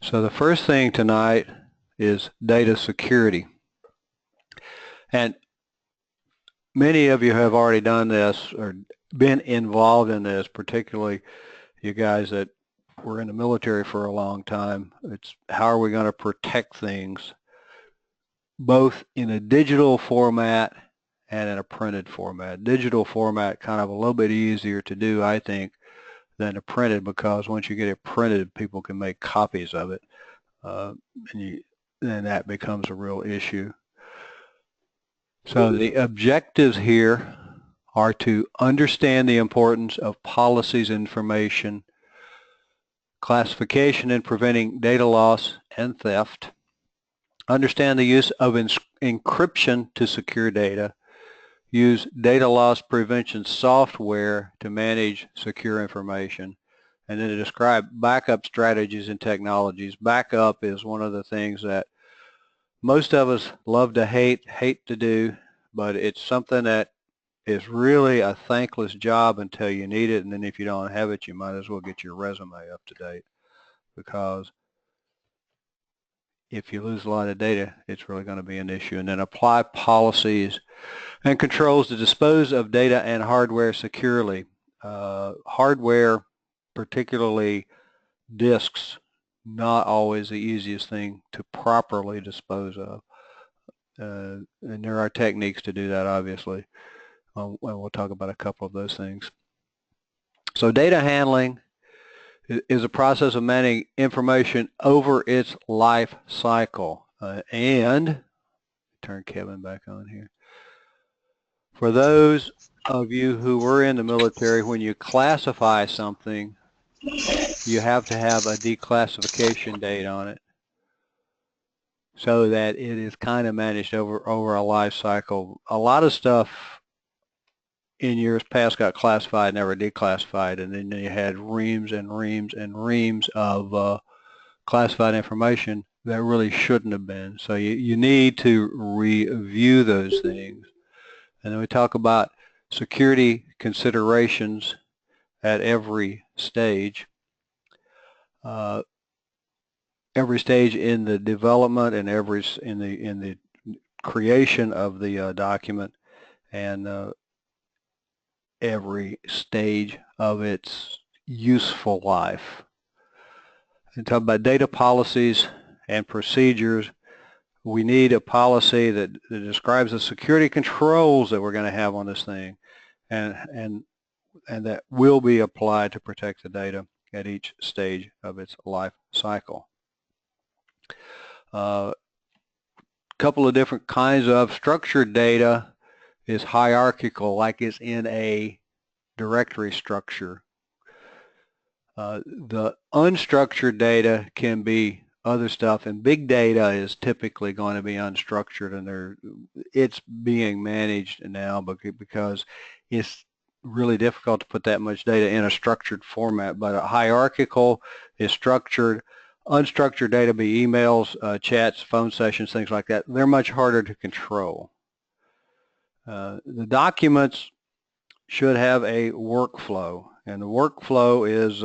So the first thing tonight is data security. And many of you have already done this or been involved in this, particularly you guys that were in the military for a long time. It's how are we going to protect things both in a digital format and in a printed format. Digital format kind of a little bit easier to do, I think, than a printed, because once you get it printed, people can make copies of it, then that becomes a real issue. So the objectives here are to understand the importance of policies, information, classification and preventing data loss and theft, understand the use of encryption to secure data, use data loss prevention software to manage secure information, and then to describe backup strategies and technologies. Backup is one of the things that most of us love to hate to do, but it's something that is really a thankless job until you need it, and then if you don't have it, you might as well get your resume up to date, because if you lose a lot of data, it's really going to be an issue. And then apply policies and controls to dispose of data and hardware securely. Hardware, particularly disks, not always the easiest thing to properly dispose of. And there are techniques to do that, obviously. We'll talk about a couple of those things. So data handling is a process of managing information over its life cycle. And turn Kevin back on here. For those of you who were in the military, when you classify something, you have to have a declassification date on it so that it is kind of managed over a life cycle. A lot of stuff in years past got classified, never declassified, and then you had reams and reams and reams of classified information that really shouldn't have been. So you need to review those things. And then we talk about security considerations at every stage. Every stage in the development and in the creation of the document, and every stage of its useful life. And talk about data policies and procedures. We need a policy that describes the security controls that we're going to have on this thing, and that will be applied to protect the data at each stage of its life cycle. Couple of different kinds of structured data is hierarchical, like it's in a directory structure. The unstructured data can be other stuff, and big data is typically going to be unstructured, and it's being managed now because it's really difficult to put that much data in a structured format. But a hierarchical is structured. Unstructured data be emails, chats, phone sessions, things like that. They're much harder to control. The documents should have a workflow, and the workflow is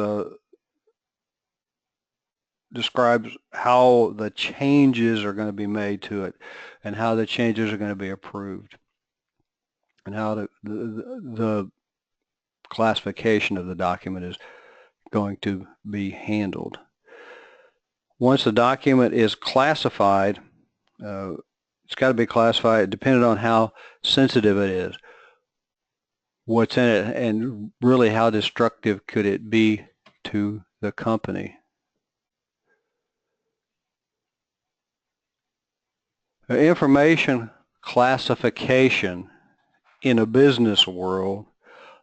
describes how the changes are going to be made to it and how the changes are going to be approved and how the classification of the document is going to be handled. Once the document is classified, it's got to be classified depending on how sensitive it is, what's in it, and really how destructive could it be to the company. Information classification in a business world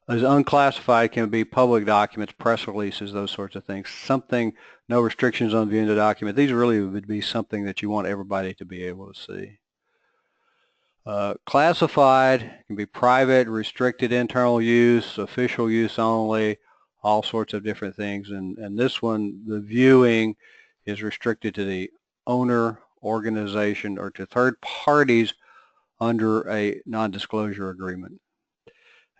is unclassified, can be public documents, press releases, those sorts of things. Something, no restrictions on viewing the document. These really would be something that you want everybody to be able to see. Classified can be private, restricted internal use, official use only, all sorts of different things. And this one, the viewing is restricted to the owner, organization, or to third parties under a non-disclosure agreement.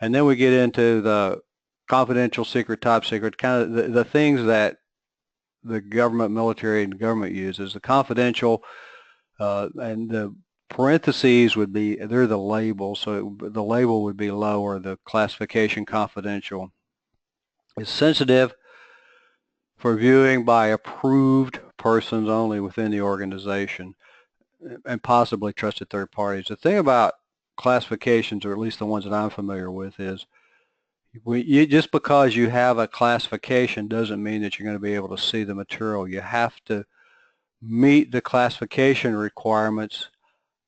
And then we get into the confidential, secret, top secret, kind of the things that the government, military, and government uses. The confidential and the parentheses would be, they're the label, so the label would be lower. The classification confidential is sensitive for viewing by approved persons only within the organization and possibly trusted third parties. The thing about classifications, or at least the ones that I'm familiar with, is just because you have a classification doesn't mean that you're going to be able to see the material. You have to meet the classification requirements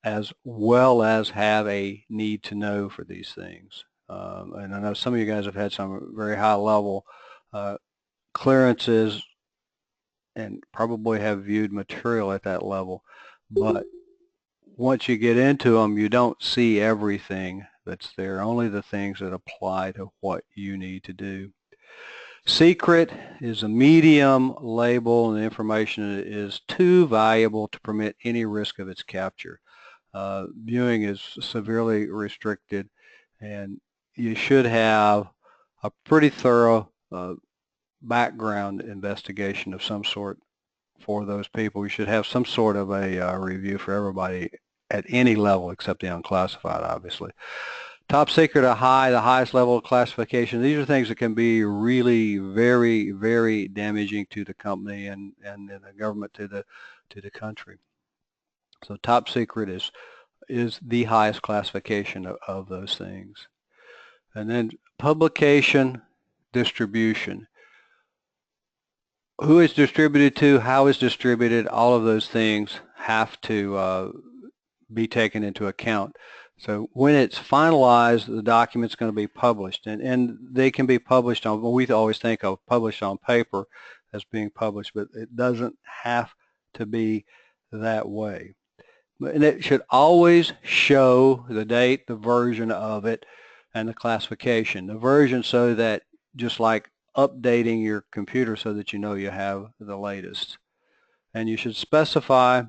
as well as have a need to know for these things. And I know some of you guys have had some very high level clearances and probably have viewed material at that level, but once you get into them, you don't see everything that's there, only the things that apply to what you need to do. Secret is a medium label, and the information is too valuable to permit any risk of its capture. Viewing is severely restricted, and you should have a pretty thorough background investigation of some sort for those people. You should have some sort of a review for everybody at any level except the unclassified, obviously. Top secret or high, the highest level of classification. These are things that can be really very, very damaging to the company and the government, to the country. So top secret is the highest classification of those things. And then publication, distribution. Who is distributed to, how is distributed, all of those things have to be taken into account. So when it's finalized, the document's going to be published, and they can be published on, well, we always think of published on paper as being published, but it doesn't have to be that way. And it should always show the date, the version of it, and the classification. The version, so that just like updating your computer so that you know you have the latest. And you should specify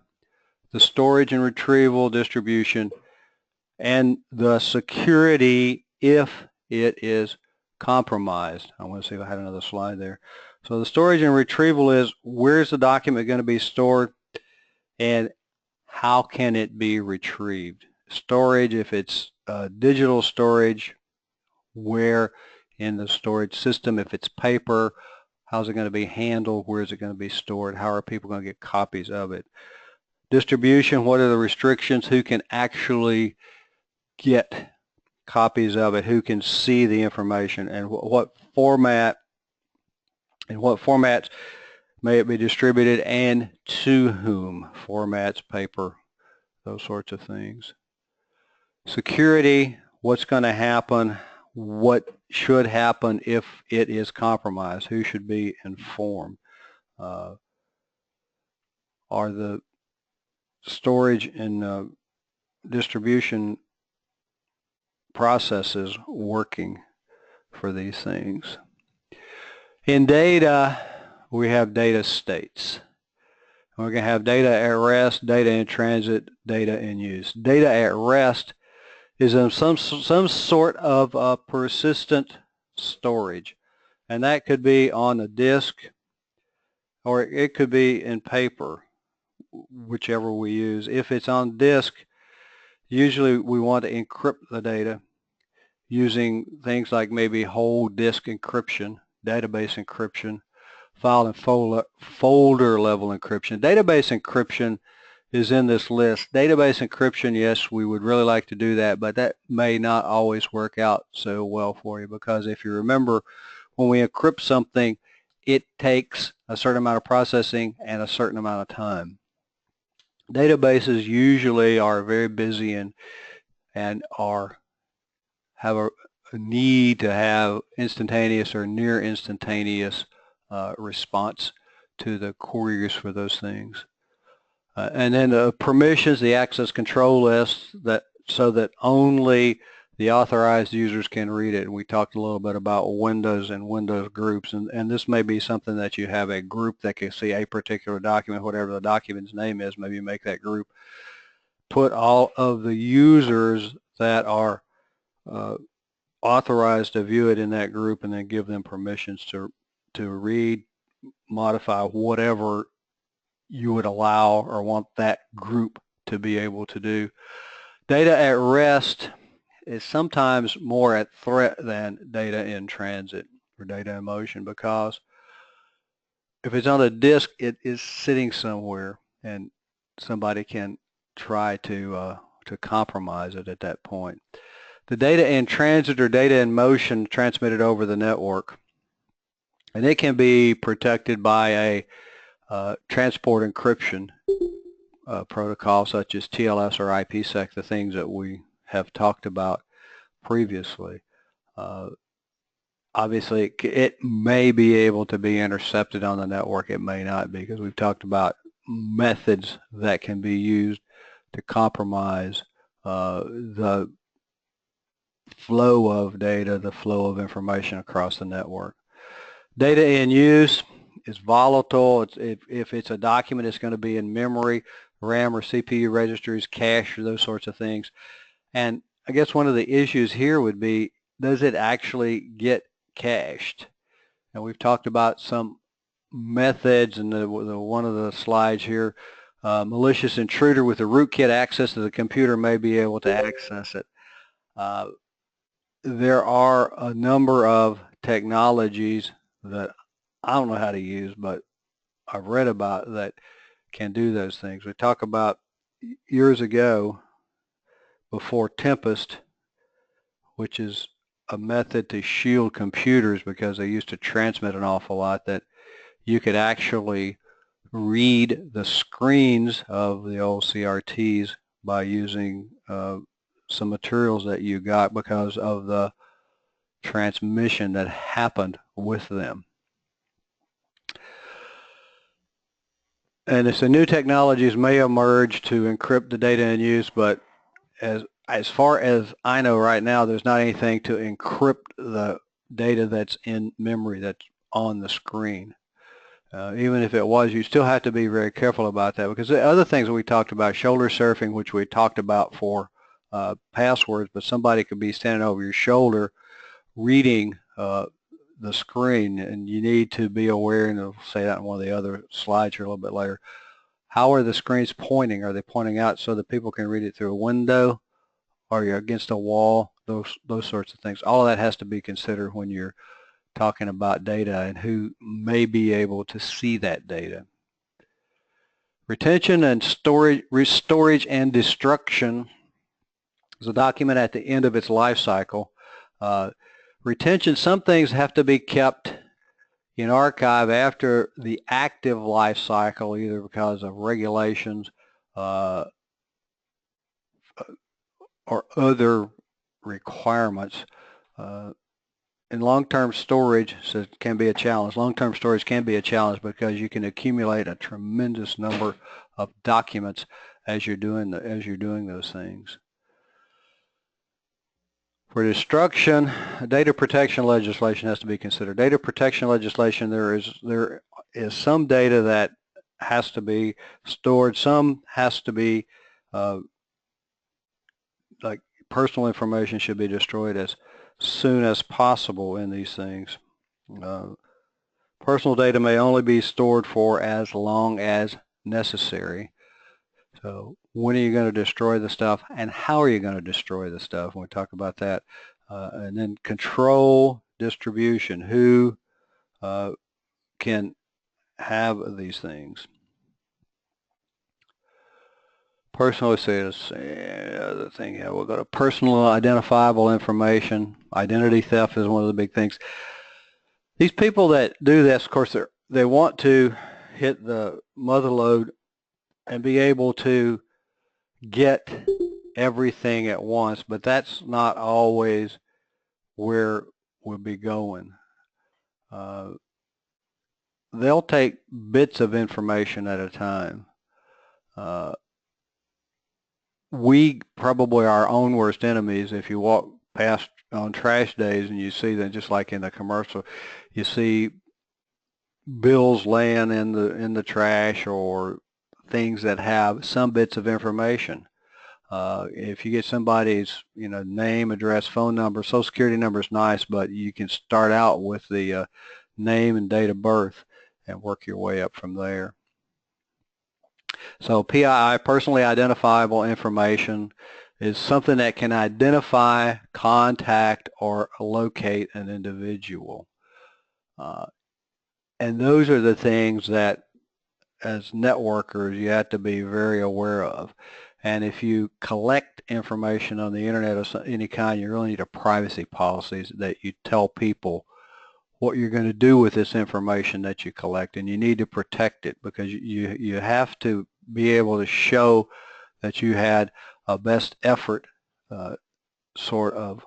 the storage and retrieval, distribution, and the security if it is compromised. I want to see if I had another slide there. So the storage and retrieval is, where's the document going to be stored and how can it be retrieved? Storage, if it's digital storage, where in the storage system? If it's paper, how's it going to be handled? Where is it going to be stored? How are people going to get copies of it? Distribution, what are the restrictions? Who can actually get copies of it? Who can see the information? And what format, and what formats may it be distributed, and to whom? Formats, paper, those sorts of things. Security, what's going to happen? What should happen if it is compromised? Who should be informed? Are the storage and distribution processes working for these things? In data, we have data states. We're going to have data at rest, data in transit, data in use. Data at rest is in some sort of persistent storage, and that could be on a disk or it could be in paper, whichever we use. If it's on disk, usually we want to encrypt the data using things like maybe whole disk encryption, database encryption, file and folder level encryption. Database encryption is in this list. Database encryption, yes, we would really like to do that, but that may not always work out so well for you, because if you remember, when we encrypt something, it takes a certain amount of processing and a certain amount of time. Databases usually are very busy and have a need to have instantaneous or near instantaneous response to the queries for those things. And then the permissions, the access control list, so that only the authorized users can read it. And we talked a little bit about Windows and Windows groups, and this may be something that you have a group that can see a particular document, whatever the document's name is. Maybe you make that group, put all of the users that are authorized to view it in that group, and then give them permissions to read, modify whatever you would allow or want that group to be able to do. Data at rest is sometimes more at threat than data in transit or data in motion, because if it's on a disk, it is sitting somewhere and somebody can try to compromise it at that point. The data in transit or data in motion transmitted over the network, and it can be protected by a transport encryption protocol such as TLS or IPsec, the things that we have talked about previously. Obviously, it may be able to be intercepted on the network. It may not be, because we've talked about methods that can be used to compromise the flow of data, the flow of information across the network. Data in use is volatile. If it's a document, it's going to be in memory, RAM or CPU registers, cache, or those sorts of things. And I guess one of the issues here would be, does it actually get cached? And we've talked about some methods, and one of the slides here, malicious intruder with a rootkit access to the computer may be able to access it. There are a number of technologies that I don't know how to use, but I've read about that can do those things. We talk about years ago, before Tempest, which is a method to shield computers because they used to transmit an awful lot, that you could actually read the screens of the old CRTs by using some materials that you got because of the transmission that happened with them. And it's the new technologies may emerge to encrypt the data in use, but as far as I know right now, there's not anything to encrypt the data that's in memory, that's on the screen. Even if it was, you still have to be very careful about that, because the other things that we talked about, shoulder surfing, which we talked about for passwords, but somebody could be standing over your shoulder reading the screen, and you need to be aware, and I'll say that in one of the other slides here a little bit later. How are the screens pointing? Are they pointing out so that people can read it through a window? Are you against a wall? Those sorts of things. All of that has to be considered when you're talking about data and who may be able to see that data. Retention and storage and destruction is a document at the end of its life cycle. Retention, some things have to be kept in archive after the active life cycle, either because of regulations or other requirements. And long-term storage can be a challenge. Long-term storage can be a challenge because you can accumulate a tremendous number of documents as you're doing those things. For destruction, data protection legislation has to be considered. Data protection legislation, there is some data that has to be stored. Some has to be like personal information should be destroyed as soon as possible in these things. Personal data may only be stored for as long as necessary. So when are you going to destroy the stuff, and how are you going to destroy the stuff? When we talk about that. And then control distribution. Who can have these things? Personal, let's say this other thing here. We'll go to personal identifiable information. Identity theft is one of the big things. These people that do this, of course, they want to hit the mother lode and be able to get everything at once, but that's not always where we'll be going. They'll take bits of information at a time. We probably are our own worst enemies. If you walk past on trash days and you see them, just like in the commercial, you see bills laying in the trash, or things that have some bits of information. If you get somebody's name, address, phone number, social security number is nice, but you can start out with the name and date of birth, and work your way up from there. So PII, personally identifiable information, is something that can identify, contact, or locate an individual. And those are the things that, as networkers, you have to be very aware of. And if you collect information on the internet of any kind, you really need a privacy policies that you tell people what you're going to do with this information that you collect, and you need to protect it, because you have to be able to show that you had a best effort sort of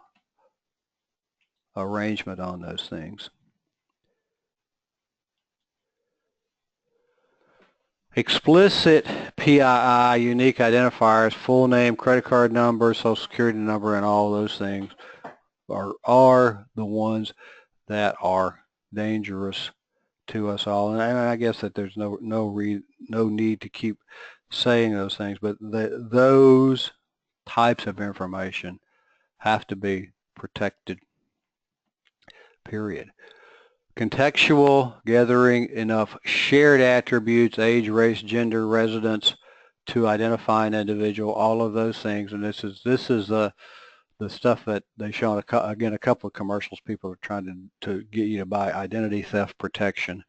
arrangement on those things. Explicit PII, unique identifiers, full name, credit card number, social security number, and all those things are the ones that are dangerous to us all. And I guess that there's no need to keep saying those things, but those types of information have to be protected, period. Contextual, gathering enough shared attributes, age, race, gender, residence, to identify an individual, all of those things. And this is the stuff that they show, again, a couple of commercials. People are trying to get you to buy identity theft protection,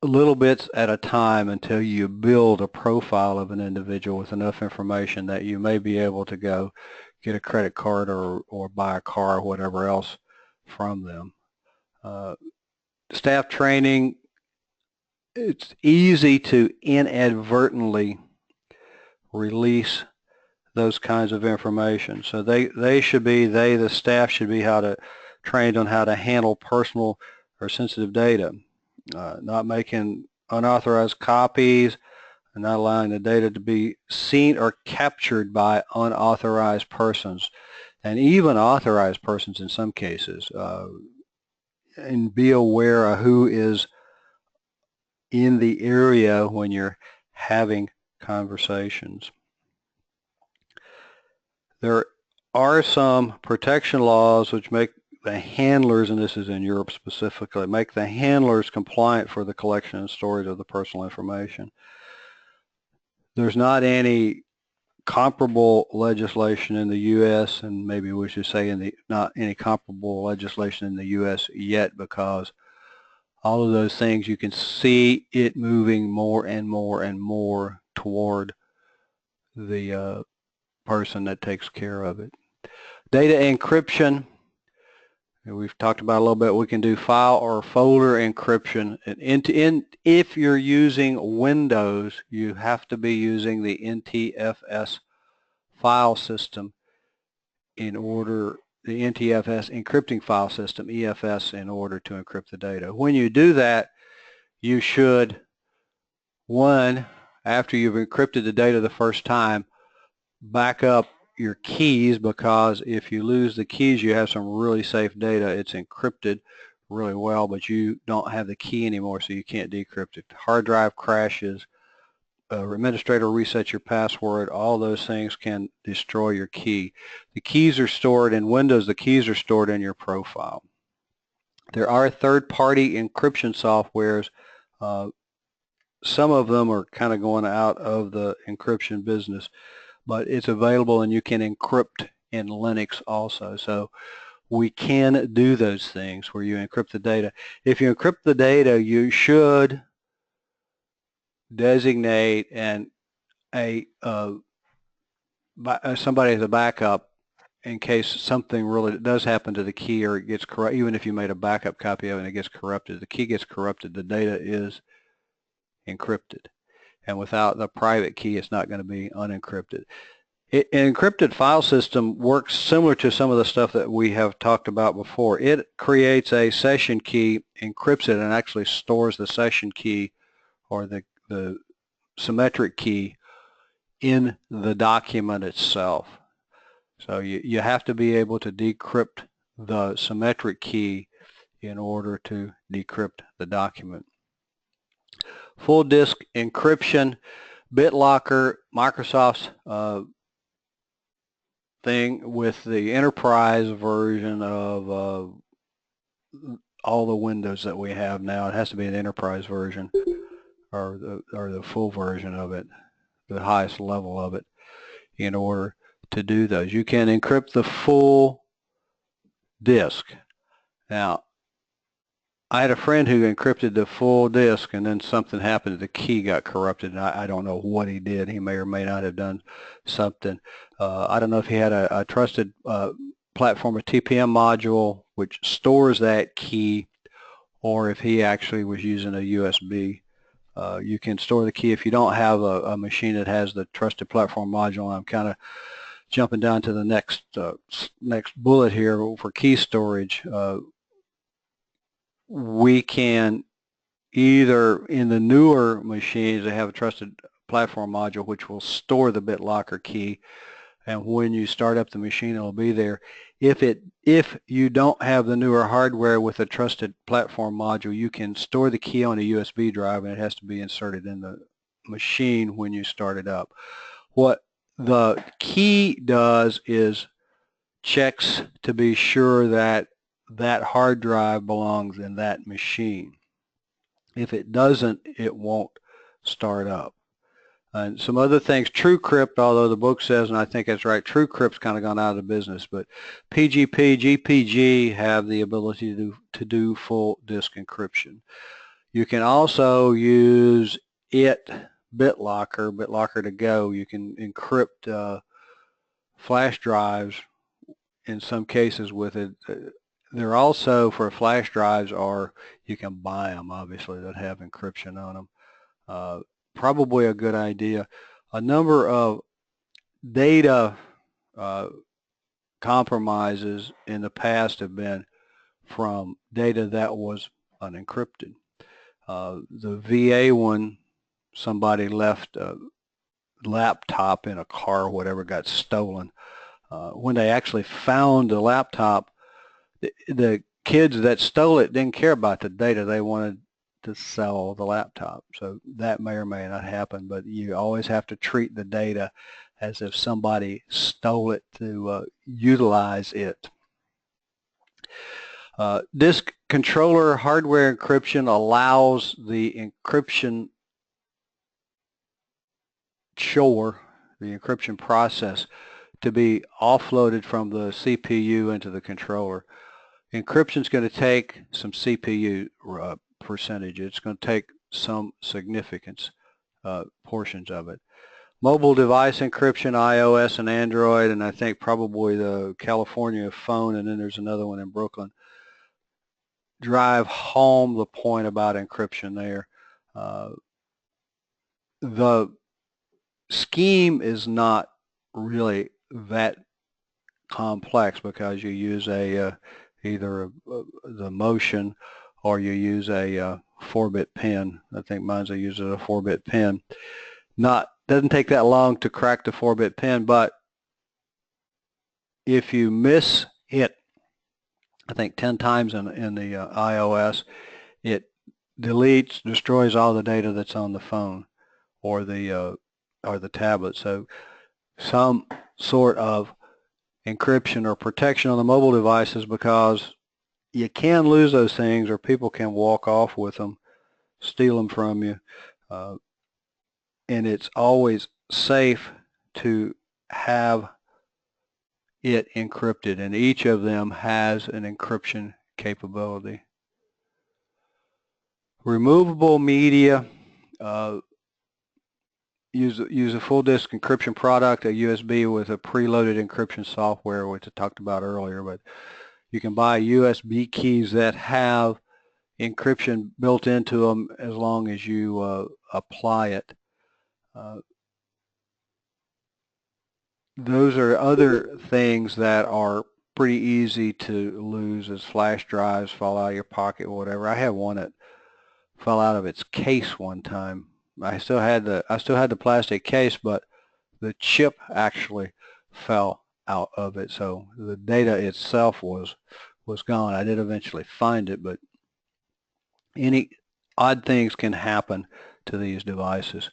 little bits at a time, until you build a profile of an individual with enough information that you may be able to go get a credit card or buy a car or whatever else from them. Staff training, it's easy to inadvertently release those kinds of information. So the staff should be trained on how to handle personal or sensitive data, not making unauthorized copies, and not allowing the data to be seen or captured by unauthorized persons, and even authorized persons in some cases. And be aware of who is in the area when you're having conversations. There are some protection laws which make the handlers, and this is in Europe specifically, make the handlers compliant for the collection and storage of the personal information. There's not any comparable legislation in the U.S., and maybe we should say not any comparable legislation in the U.S. yet, because all of those things, you can see it moving more and more and more toward the person that takes care of it. Data encryption, we've talked about a little bit. We can do file or folder encryption. If you're using Windows, you have to be using the NTFS file system the NTFS encrypting file system, EFS, in order to encrypt the data. When you do that, you should, one, after you've encrypted the data the first time, back up your keys, because if you lose the keys, you have some really safe data. It's encrypted really well, but you don't have the key anymore, so you can't decrypt it. Hard drive crashes, administrator resets your password, all those things can destroy your key. The keys are stored in Windows, the keys are stored in your profile. There are third-party encryption softwares. Some of them are kind of going out of the encryption business, but it's available, and you can encrypt in Linux also. So we can do those things where you encrypt the data. If you encrypt the data, you should designate somebody as a backup in case something really does happen to the key, or it gets corrupt. Even if you made a backup copy of it and it gets corrupted, the key gets corrupted, the data is encrypted. And without the private key, it's not going to be unencrypted. An encrypted file system works similar to some of the stuff that we have talked about before. It creates a session key, encrypts it, and actually stores the session key or the symmetric key in the document itself. So you have to be able to decrypt the symmetric key in order to decrypt the document. Full disk encryption, BitLocker, Microsoft's thing with the enterprise version of all the Windows that we have now. It has to be an enterprise version or the full version of it, the highest level of it, in order to do those. You can encrypt the full disk. Now, I had a friend who encrypted the full disk, and then something happened. The key got corrupted, and I don't know what he did. He may or may not have done something. I don't know if he had a trusted platform, a TPM module, which stores that key, or if he actually was using a USB. You can store the key if you don't have a machine that has the trusted platform module. I'm kind of jumping down to the next bullet here for key storage. We can either, in the newer machines, they have a trusted platform module which will store the BitLocker key, and when you start up the machine it'll be there. If you don't have the newer hardware with a trusted platform module, you can store the key on a USB drive, and it has to be inserted in the machine when you start it up. What the key does is checks to be sure that that hard drive belongs in that machine. If it doesn't, it won't start up. And some other things, TrueCrypt, although the book says, and I think that's right, TrueCrypt's kind of gone out of the business, but PGP, GPG have the ability to do full disk encryption. You can also use BitLocker to go. You can encrypt flash drives in some cases with it. They're also, for flash drives, or you can buy them, obviously, that have encryption on them. Probably a good idea. A number of data compromises in the past have been from data that was unencrypted. The VA one, somebody left a laptop in a car or whatever, got stolen. When they actually found the laptop, the kids that stole it didn't care about the data. They wanted to sell the laptop. So that may or may not happen, but you always have to treat the data as if somebody stole it to utilize it. Disk controller hardware encryption allows the encryption chore, the encryption process, to be offloaded from the CPU into the controller. Encryption is going to take some CPU percentage. It's going to take some significance portions of it. Mobile device encryption, iOS and Android, and I think probably the California phone, and then there's another one in Brooklyn, drive home the point about encryption there. The scheme is not really that complex because you use either the motion or you use a 4-bit pin. I think mine's uses a 4-bit pin. Doesn't take that long to crack the 4-bit pin, but if you miss it, I think 10 times in the iOS, it destroys all the data that's on the phone or the tablet. So some sort of encryption or protection on the mobile devices, because you can lose those things, or people can walk off with them, steal them from you, and it's always safe to have it encrypted, and each of them has an encryption capability. Removable media, use a full disk encryption product, a USB with a preloaded encryption software, which I talked about earlier, but you can buy USB keys that have encryption built into them as long as you apply it. Those are other things that are pretty easy to lose, as flash drives fall out of your pocket or whatever. I had one that fell out of its case one time. I still had the plastic case, but the chip actually fell out of it, so the data itself was gone. I did eventually find it, but any odd things can happen to these devices.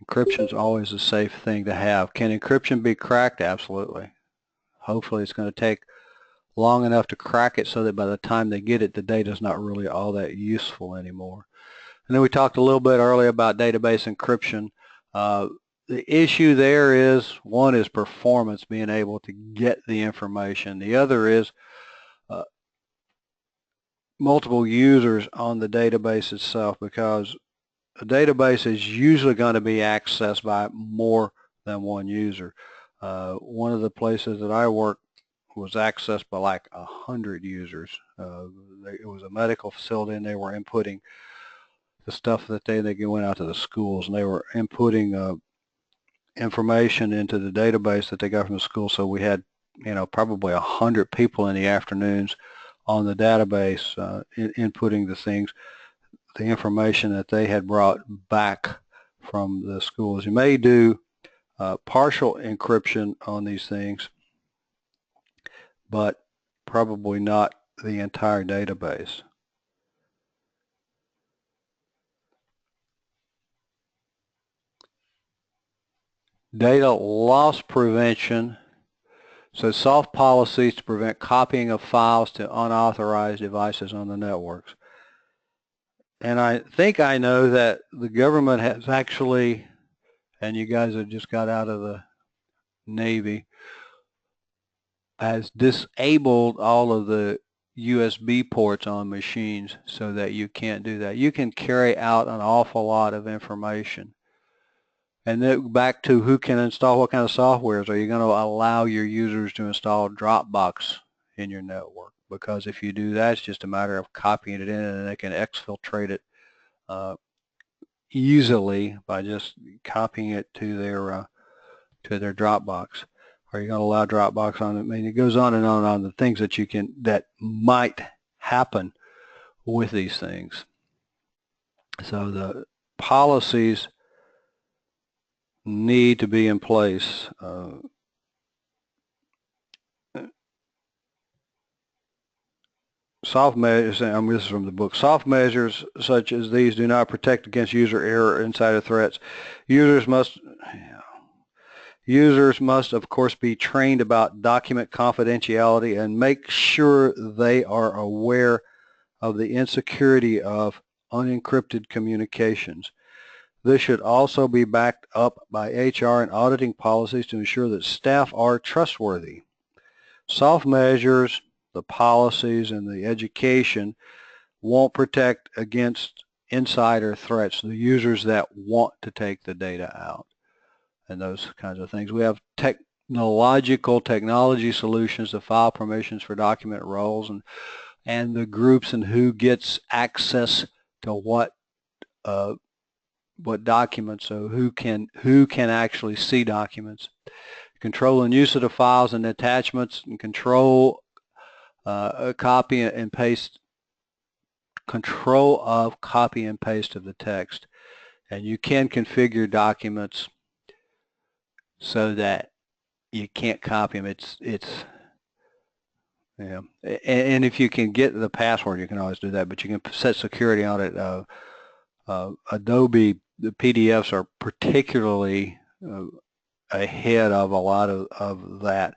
Encryption is always a safe thing to have. Can encryption be cracked? Absolutely. Hopefully it's going to take long enough to crack it so that by the time they get it, the data is not really all that useful anymore. And then we talked a little bit earlier about database encryption. The issue there is, one is performance, being able to get the information. The other is multiple users on the database itself, because a database is usually going to be accessed by more than one user. One of the places that I worked was accessed by like 100 users. It was a medical facility, and they were inputting the stuff that they went out to the schools, and they were inputting information into the database that they got from the school. So we had, probably 100 people in the afternoons on the database inputting the information that they had brought back from the schools. You may do partial encryption on these things, but probably not the entire database. Data loss prevention. So soft policies to prevent copying of files to unauthorized devices on the networks. And I think I know that the government has actually, and you guys have just got out of the Navy, has disabled all of the USB ports on machines so that you can't do that. You can carry out an awful lot of information. And then back to who can install what kind of softwares. Are you going to allow your users to install Dropbox in your network? Because if you do that, it's just a matter of copying it in, and they can exfiltrate it easily by just copying it to their Dropbox. Are you going to allow Dropbox on it? I mean, it goes on and on the things that might happen with these things. So the policies need to be in place. Soft measures, this is from the book, soft measures such as these do not protect against user error or insider threats. Users must, of course, be trained about document confidentiality and make sure they are aware of the insecurity of unencrypted communications. This should also be backed up by HR and auditing policies to ensure that staff are trustworthy. Soft measures, the policies, and the education won't protect against insider threats, the users that want to take the data out, and those kinds of things. We have technology solutions, the file permissions for document roles, and the groups and who gets access to what documents, so who can actually see documents. Control and use of the files and attachments, and control copy and paste, control of copy and paste of the text. And you can configure documents so that you can't copy them. And if you can get the password, you can always do that, but you can set security on it. Adobe, the PDFs are particularly ahead of a lot of that,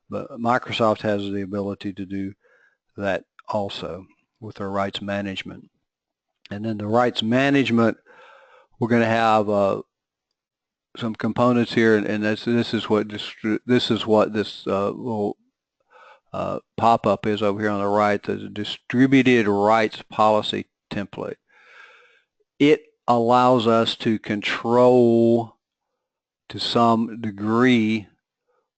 but Microsoft has the ability to do that also with their rights management. And then the rights management, we're going to have some components here, and this is what this little pop-up is over here on the right, the distributed rights policy template. It allows us to control to some degree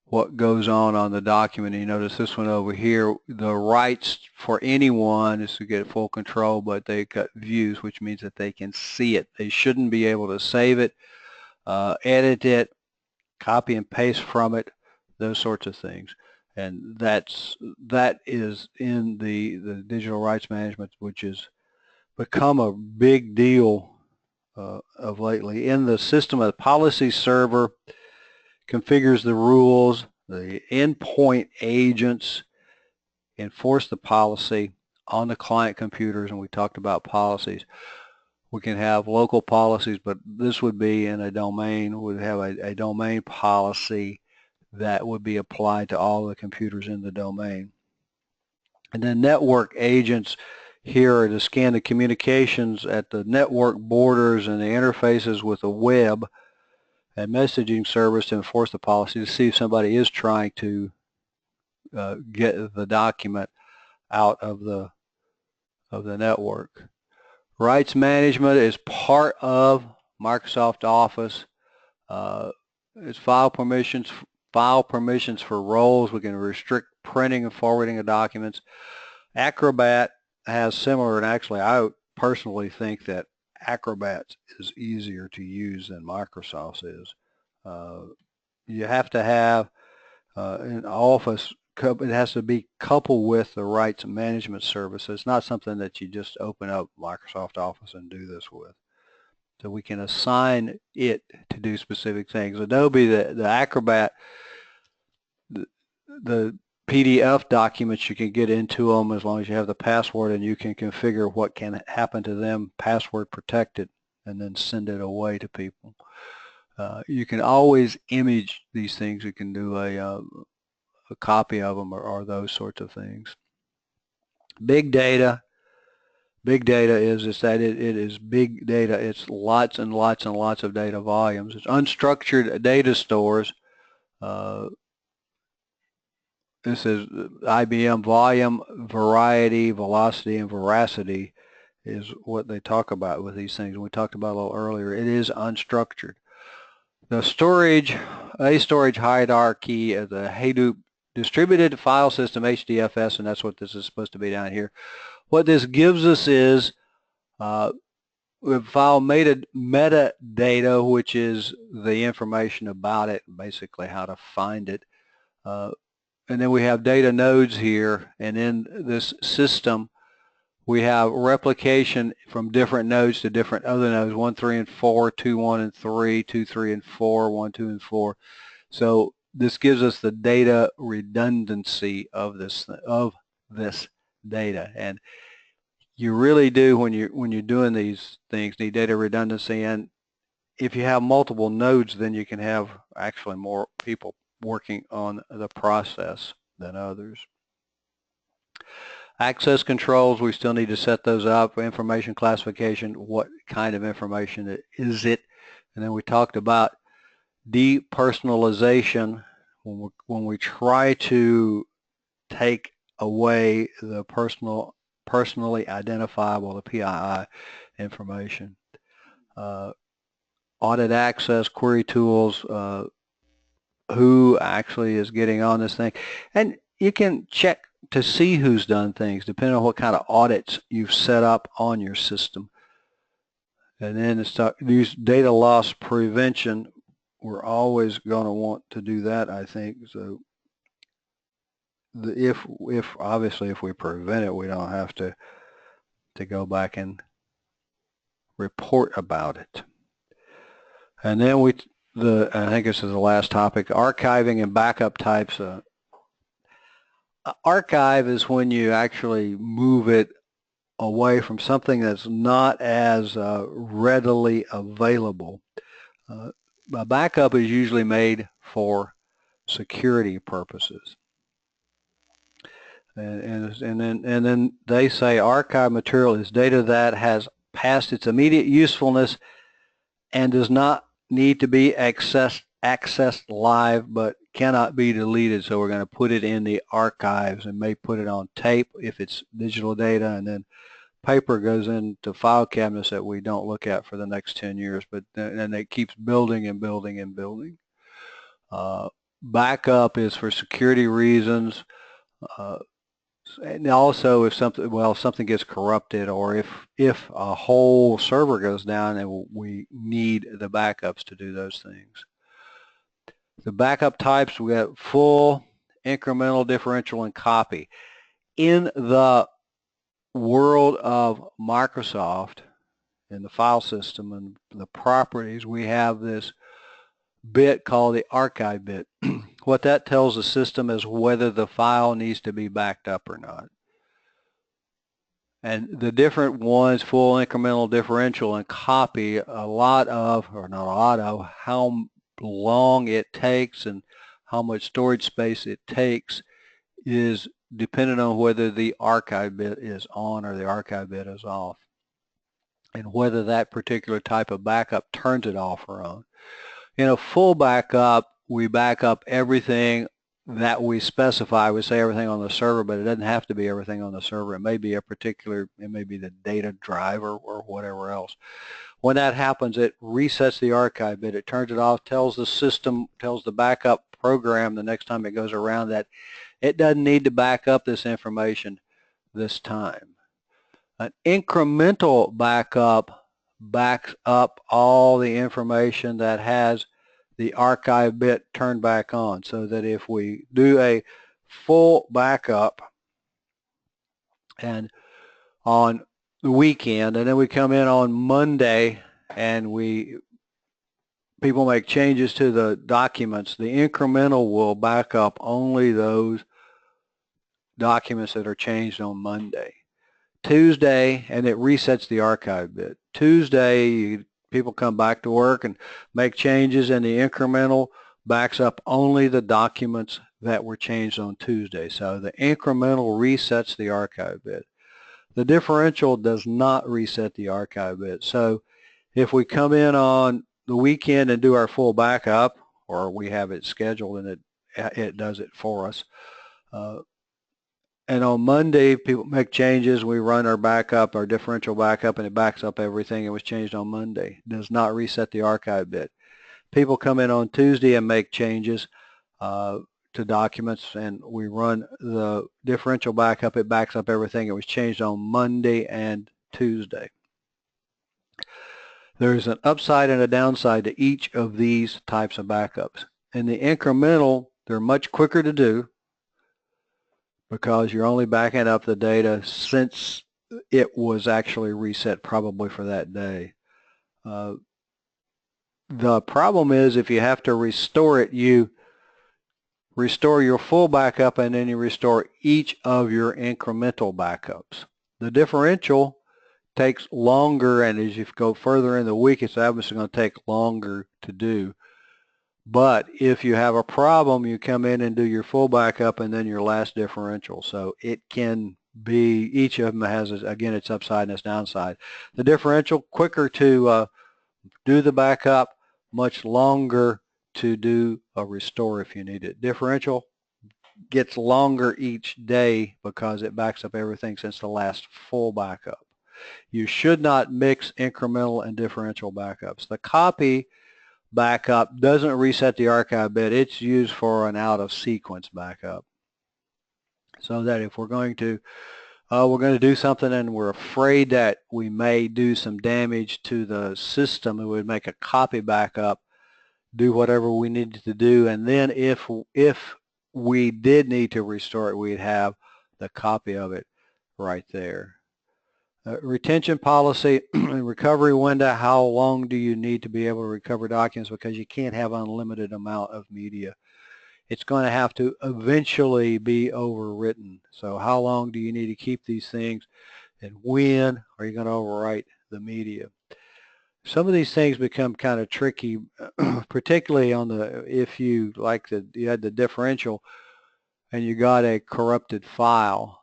what goes on the document. And you notice this one over here, the rights for anyone is to get full control, but they got views, which means that they can see it. They shouldn't be able to save it, edit it, copy and paste from it, those sorts of things. And that is in the digital rights management, which has become a big deal of lately. In the system, a policy server configures the rules. The endpoint agents enforce the policy on the client computers, and we talked about policies. We can have local policies, but this would be in a domain, would have a domain policy that would be applied to all the computers in the domain. And then network agents here are to scan the communications at the network borders and the interfaces with the web and messaging service to enforce the policy to see if somebody is trying to get the document out of the network. Rights management is part of Microsoft Office. It's file permissions for roles. We can restrict printing and forwarding of documents. Acrobat has similar, and actually I personally think that Acrobat is easier to use than Microsoft's is. You have to have an Office, it has to be coupled with the rights management service. It's not something that you just open up Microsoft Office and do this with. So we can assign it to do specific things. Adobe, the Acrobat, the PDF documents, you can get into them as long as you have the password, and you can configure what can happen to them, password protected, and then send it away to people. You can always image these things. You can do a copy of them or those sorts of things. Big data. Big data is that it is big data. It's lots and lots and lots of data volumes. It's unstructured data stores. This is IBM volume, variety, velocity, and veracity is what they talk about with these things. We talked about a little earlier. It is unstructured. The storage, a storage hierarchy of the Hadoop distributed file system, HDFS, and that's what this is supposed to be down here. What this gives us is file metadata, which is the information about it, basically how to find it. And then we have data nodes here, and in this system we have replication from different nodes to different other nodes, 1, 3, and 4, 2, 1, and 3, 2, 3, and 4, 1, 2, and 4. So this gives us the data redundancy of this data, and you really do, when you're doing these things, need data redundancy. And if you have multiple nodes, then you can have actually more people working on the process than others. Access controls, we still need to set those up. Information classification, what kind of information is it? And then we talked about depersonalization, when we try to take away the personally identifiable, the PII information. Audit access, query tools, who actually is getting on this thing. And you can check to see who's done things depending on what kind of audits you've set up on your system. And then use data loss prevention. We're always going to want to do that, I think. So obviously if we prevent it, we don't have to go back and report about it. And then I think this is the last topic, archiving and backup types. Archive is when you actually move it away from something that's not as readily available. A backup is usually made for security purposes. And then they say archive material is data that has passed its immediate usefulness and does not need to be accessed live, but cannot be deleted. So we're going to put it in the archives and may put it on tape if it's digital data, and then paper goes into file cabinets that we don't look at for the next 10 years, but then it keeps building and building and building. Backup is for security reasons. And also if something gets corrupted, or if a whole server goes down, and we need the backups to do those things. The backup types, we got full, incremental, differential, and copy. In the world of Microsoft, in the file system and the properties, we have this bit called the archive bit. What that tells the system is whether the file needs to be backed up or not. And the different ones, full, incremental, differential, and copy, how long it takes and how much storage space it takes is depending on whether the archive bit is on or the archive bit is off, and whether that particular type of backup turns it off or on. In a full backup, we back up everything that we specify. We say everything on the server, but it doesn't have to be everything on the server. It may be a particular, it may be the data driver or whatever else. When that happens, it resets the archive bit. It turns it off, tells the system, tells the backup program the next time it goes around that it doesn't need to back up this information this time. An incremental backup backs up all the information that has the archive bit turned back on, so that if we do a full backup and on the weekend, and then we come in on Monday and people make changes to the documents, the incremental will back up only those documents that are changed on Monday. Tuesday, and it resets the archive bit. Tuesday, people come back to work and make changes, and the incremental backs up only the documents that were changed on Tuesday. So the incremental resets the archive bit. The differential does not reset the archive bit. So if we come in on the weekend and do our full backup, or we have it scheduled and it does it for us, and on Monday, people make changes. We run our backup, our differential backup, and it backs up everything that was changed on Monday. It does not reset the archive bit. People come in on Tuesday and make changes to documents, and we run the differential backup. It backs up everything that was changed on Monday and Tuesday. There's an upside and a downside to each of these types of backups. In the incremental, they're much quicker to do, because you're only backing up the data since it was actually reset probably for that day. The problem is if you have to restore it, you restore your full backup and then you restore each of your incremental backups. The differential takes longer, and as you go further in the week, it's obviously going to take longer to do. But if you have a problem, you come in and do your full backup and then your last differential. So it can be, each of them has, again, its upside and its downside. The differential, quicker to do the backup, much longer to do a restore if you need it. Differential gets longer each day because it backs up everything since the last full backup. You should not mix incremental and differential backups. The copy backup doesn't reset the archive bit. It's used for an out-of-sequence backup. So that if we're going to do something and we're afraid that we may do some damage to the system, it would make a copy backup, do whatever we needed to do, and then if we did need to restore it, we'd have the copy of it right there. Retention policy and recovery window, how long do you need to be able to recover documents, because you can't have unlimited amount of media. It's going to have to eventually be overwritten. So how long do you need to keep these things, and when are you going to overwrite the media? Some of these things become kind of tricky, particularly on the, if you you had the differential and you got a corrupted file,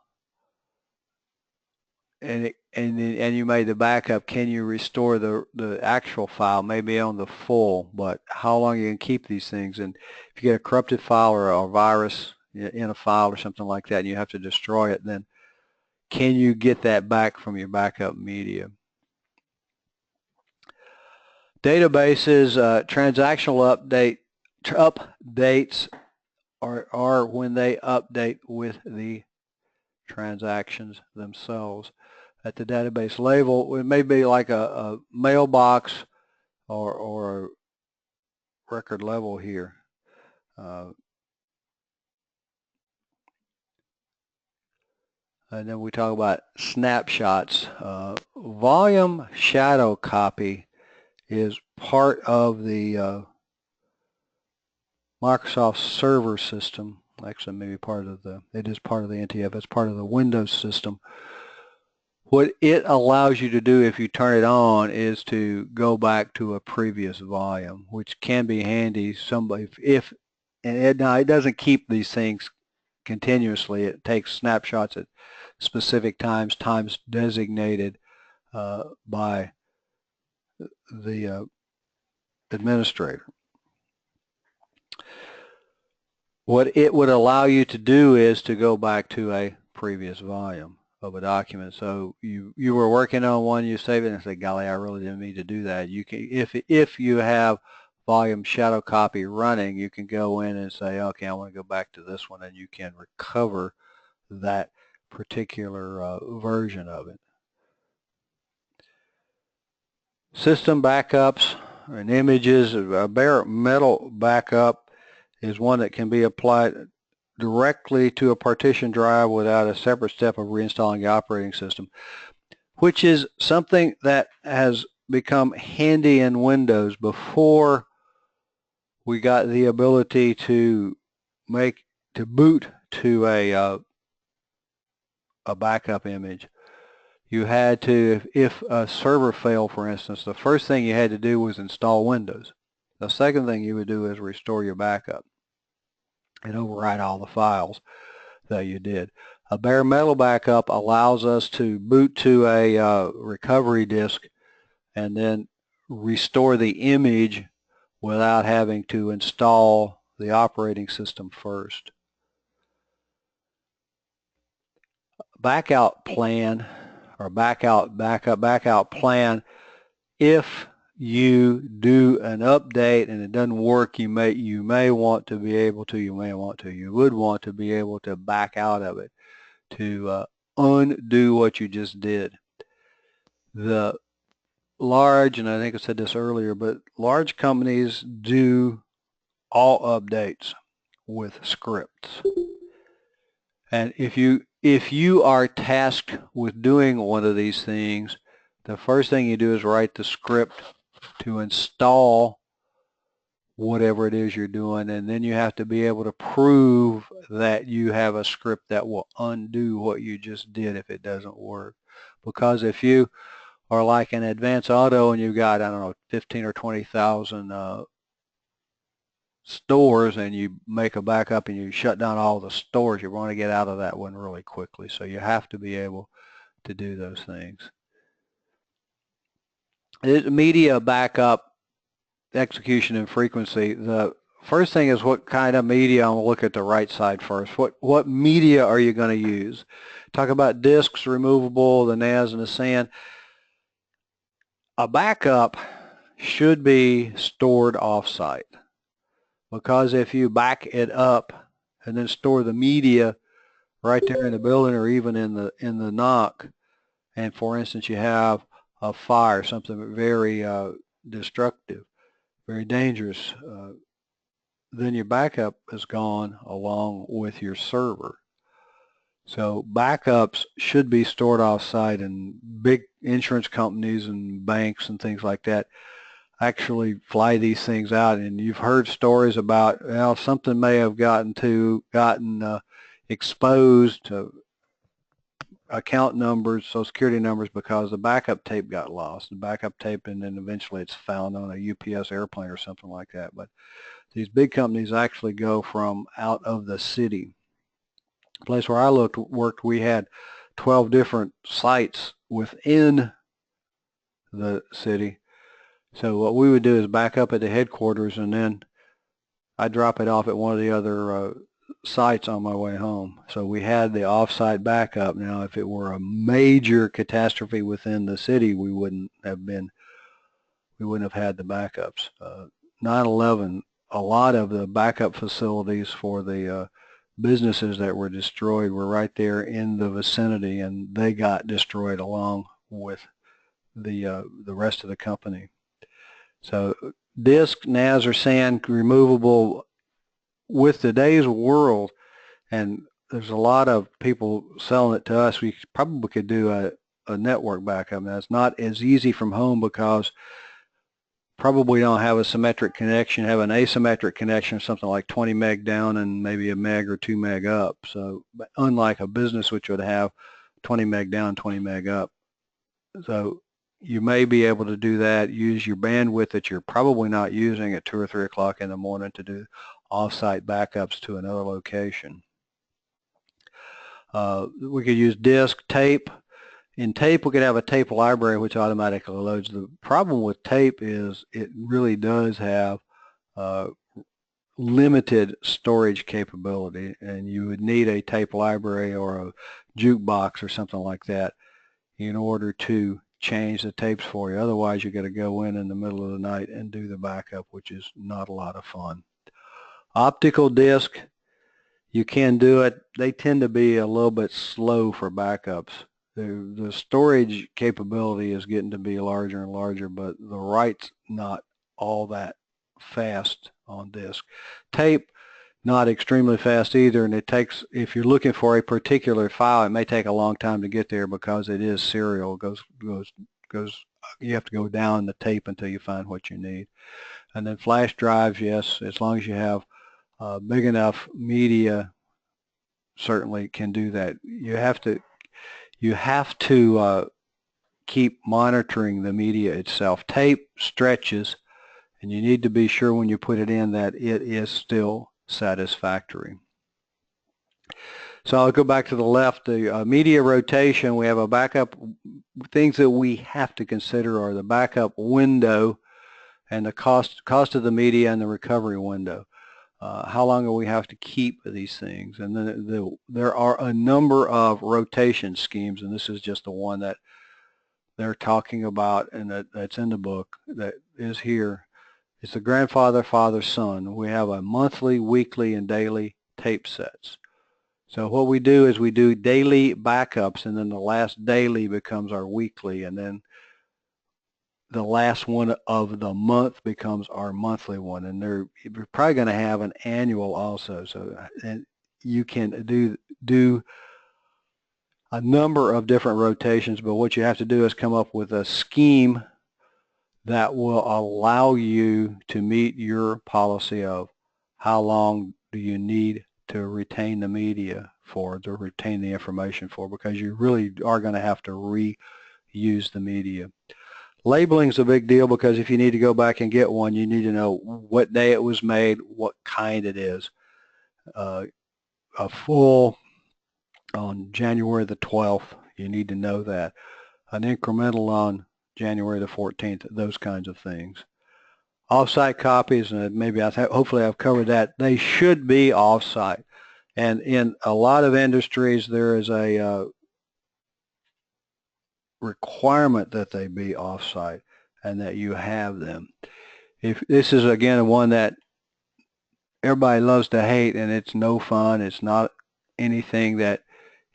and you made the backup. Can you restore the actual file? Maybe on the full, but how long you can keep these things? And if you get a corrupted file or a virus in a file or something like that, and you have to destroy it, then can you get that back from your backup media? Databases, transactional updates are when they update with the transactions themselves. At the database level, it may be like a mailbox or a record level here. And then we talk about snapshots. Volume shadow copy is part of the Microsoft server system. Actually, maybe it is part of the NTF. It's part of the Windows system. What it allows you to do if you turn it on is to go back to a previous volume, which can be handy. Now it doesn't keep these things continuously. It takes snapshots at specific times designated by the administrator. What it would allow you to do is to go back to a previous volume of a document. So you were working on one, you save it and say, golly, I really didn't mean to do that. You can, if you have volume shadow copy running, you can go in and say, okay, I want to go back to this one, and you can recover that particular version of it. System backups and images, a bare metal backup is one that can be applied directly to a partition drive without a separate step of reinstalling the operating system, which is something that has become handy in Windows. Before we got the ability to boot to a backup image, you had to, if a server failed, for instance, the first thing you had to do was install Windows. The second thing you would do is restore your backup and overwrite all the files that you did. A bare metal backup allows us to boot to a recovery disk and then restore the image without having to install the operating system first. Backout plan or backup plan, if you do an update and it doesn't work, you would want to be able to back out of it to undo what you just did. The large, and I think I said this earlier, but large companies do all updates with scripts. And if you are tasked with doing one of these things, the first thing you do is write the script to install whatever it is you're doing, and then you have to be able to prove that you have a script that will undo what you just did if it doesn't work. Because if you are like an Advance Auto and you've got, I don't know, 15 or 20,000 stores, and you make a backup and you shut down all the stores, you want to get out of that one really quickly. So you have to be able to do those things. Media backup execution and frequency. The first thing is what kind of media. I'm going to look at the right side first. What media are you going to use? Talk about disks, removable, the NAS and the SAN. A backup should be stored off-site, because if you back it up and then store the media right there in the building or even in the NOC, and for instance you have a fire, something very destructive, very dangerous, then your backup is gone along with your server. So backups should be stored off-site, and big insurance companies and banks and things like that actually fly these things out. And you've heard stories about, well, something may have gotten exposed to account numbers, Social Security numbers, because the backup tape got lost. The backup tape, and then eventually it's found on a UPS airplane or something like that. But these big companies actually go from out of the city. The place where I worked, we had 12 different sites within the city. So what we would do is back up at the headquarters, and then I'd drop it off at one of the other sites on my way home. So we had the off-site backup. Now, if it were a major catastrophe within the city, we wouldn't have had the backups. 9/11, a lot of the backup facilities for the businesses that were destroyed were right there in the vicinity, and they got destroyed along with the rest of the company. So disk, NAS, or SAN, removable. With today's world, and there's a lot of people selling it to us, we probably could do a network backup. Now, it's not as easy from home because probably don't have a symmetric connection, have an asymmetric connection, something like 20 meg down and maybe a meg or 2 meg up. So unlike a business which would have 20 meg down, 20 meg up. So you may be able to do that, use your bandwidth that you're probably not using at 2 or 3 o'clock in the morning to do off-site backups to another location. We could use disk, tape. In tape, we could have a tape library which automatically loads. The problem with tape is it really does have limited storage capability, and you would need a tape library or a jukebox or something like that in order to change the tapes for you. Otherwise, you got to go in the middle of the night and do the backup, which is not a lot of fun. Optical disc, you can do it. They tend to be a little bit slow for backups. The storage capability is getting to be larger and larger, but the write's not all that fast on disk. Tape, not extremely fast either, and it takes, if you're looking for a particular file, it may take a long time to get there because it is serial. It goes, you have to go down the tape until you find what you need. And then flash drives, yes, as long as you have big enough media, certainly can do that. You have to keep monitoring the media itself. Tape stretches, and you need to be sure when you put it in that it is still satisfactory. So I'll go back to the left. The media rotation, we have a backup. Things that we have to consider are the backup window and the cost of the media and the recovery window. How long do we have to keep these things? And then there are a number of rotation schemes, and this is just the one that they're talking about, and that's in the book that is here. It's the grandfather, father, son. We have a monthly, weekly, and daily tape sets. So what we do is we do daily backups, and then the last daily becomes our weekly, and then the last one of the month becomes our monthly one, and you're probably going to have an annual also. So and you can do a number of different rotations, but what you have to do is come up with a scheme that will allow you to meet your policy of how long do you need to retain the media for, to retain the information for, because you really are going to have to reuse the media. Labeling is a big deal because if you need to go back and get one, you need to know what day it was made, what kind it is. A full on January the 12th, you need to know that. An incremental on January the 14th, those kinds of things. Off-site copies, and maybe hopefully I've covered that. They should be off-site. And in a lot of industries, there is a requirement that they be off-site and that you have them. If this is again one that everybody loves to hate, and it's no fun, it's not anything that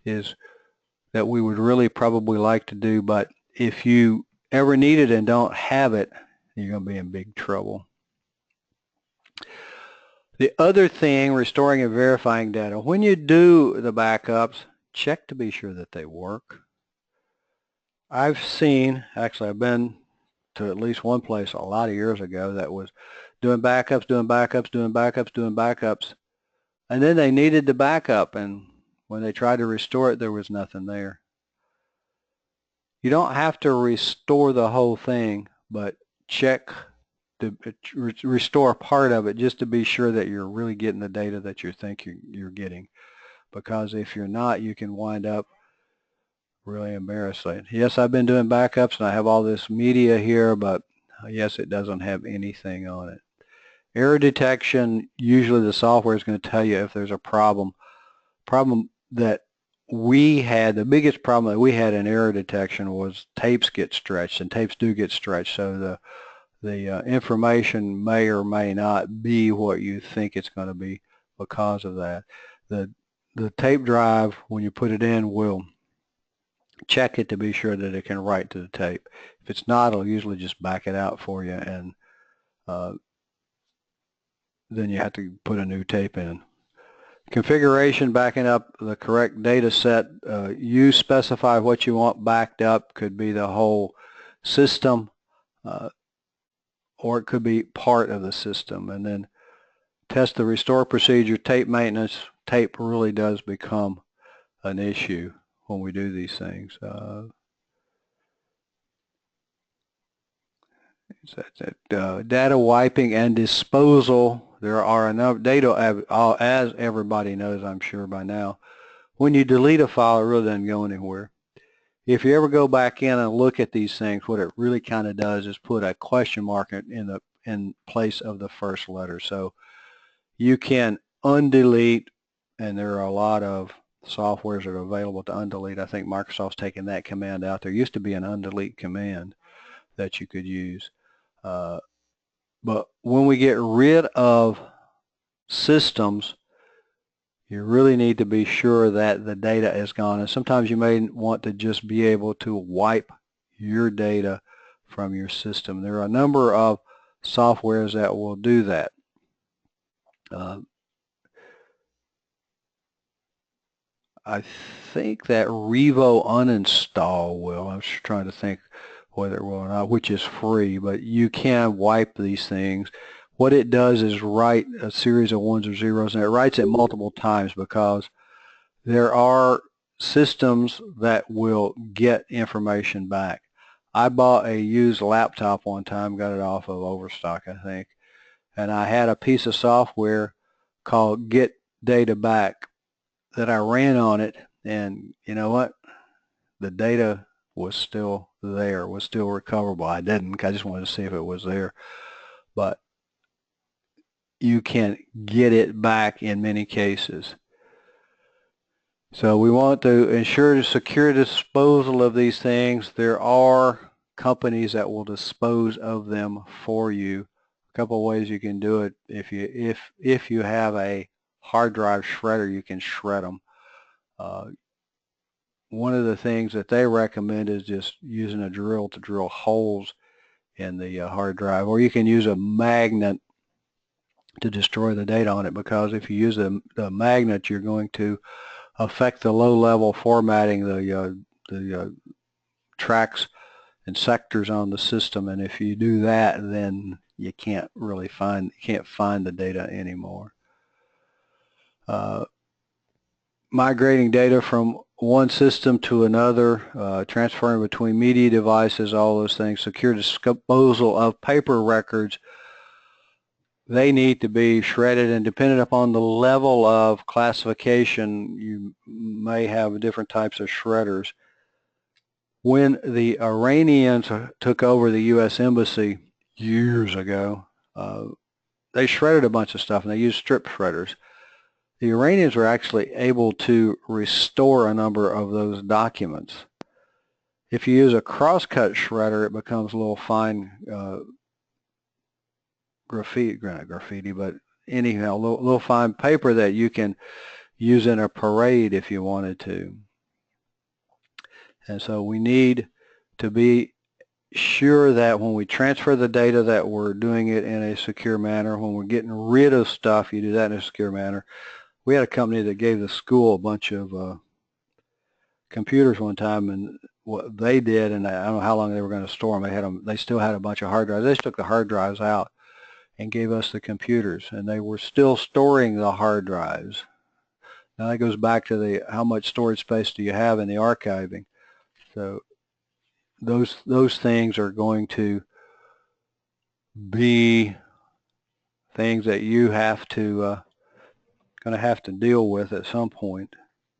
we would really probably like to do, but if you ever need it and don't have it, you're going to be in big trouble. The other thing, restoring and verifying data. When you do the backups, check to be sure that they work. I've been to at least one place a lot of years ago that was doing backups, and then they needed the backup, and when they tried to restore it, there was nothing there. You don't have to restore the whole thing, but check to restore part of it just to be sure that you're really getting the data that you think you're getting, because if you're not, you can wind up really embarrassing. Yes, I've been doing backups and I have all this media here, but yes, it doesn't have anything on it. Error detection, usually the software is going to tell you if there's a problem. That we had, the biggest problem that we had in error detection was tapes get stretched, and tapes do get stretched, so the information may or may not be what you think it's going to be because of that. The tape drive, when you put it in, will check it to be sure that it can write to the tape. If it's not, it'll usually just back it out for you, and then you have to put a new tape in. Configuration, backing up the correct data set. You specify what you want backed up. Could be the whole system, or it could be part of the system. And then test the restore procedure. Tape maintenance. Tape really does become an issue when we do these things. Data wiping and disposal. There are enough data, as everybody knows, I'm sure by now. when you delete a file, it really doesn't go anywhere. If you ever go back in and look at these things, what it really kind of does is put a question mark in place of the first letter. So you can undelete, and there are a lot of softwares that are available to undelete. I think Microsoft's taken that command out. There used to be an undelete command that you could use. But when we get rid of systems, you really need to be sure that the data is gone. And sometimes you may want to just be able to wipe your data from your system. There are a number of softwares that will do that. I think that Revo uninstall will. I was trying to think whether it will or not, which is free, but you can wipe these things. What it does is write a series of ones or zeros, and it writes it multiple times because there are systems that will get information back. I bought a used laptop one time, got it off of Overstock, I think, and I had a piece of software called Get Data Back that I ran on it, and you know what? The data was still there, was still recoverable. I just wanted to see if it was there. But you can get it back in many cases. So we want to ensure the secure disposal of these things. There are companies that will dispose of them for you. A couple of ways you can do it. If you have a hard drive shredder, you can shred them. One of the things that they recommend is just using a drill to drill holes in the hard drive, or you can use a magnet to destroy the data on it, because if you use the magnet, you're going to affect the low-level formatting, the tracks and sectors on the system, and if you do that, then you can't find the data anymore. Migrating data from one system to another, transferring between media devices, all those things, secure disposal of paper records. They need to be shredded, and depending upon the level of classification, you may have different types of shredders. When the Iranians took over the U.S. Embassy years ago, they shredded a bunch of stuff, and they used strip shredders. The Iranians were actually able to restore a number of those documents. If you use a crosscut shredder, it becomes a little fine graffiti, but anyhow, little fine paper that you can use in a parade if you wanted to. And so we need to be sure that when we transfer the data that we're doing it in a secure manner. When we're getting rid of stuff, you do that in a secure manner. We had a company that gave the school a bunch of computers one time, and what they did, and I don't know how long they were going to store them. They still had a bunch of hard drives. They just took the hard drives out and gave us the computers, and they were still storing the hard drives. Now that goes back to how much storage space do you have in the archiving. So those things are going to be things that you have to going to have to deal with at some point,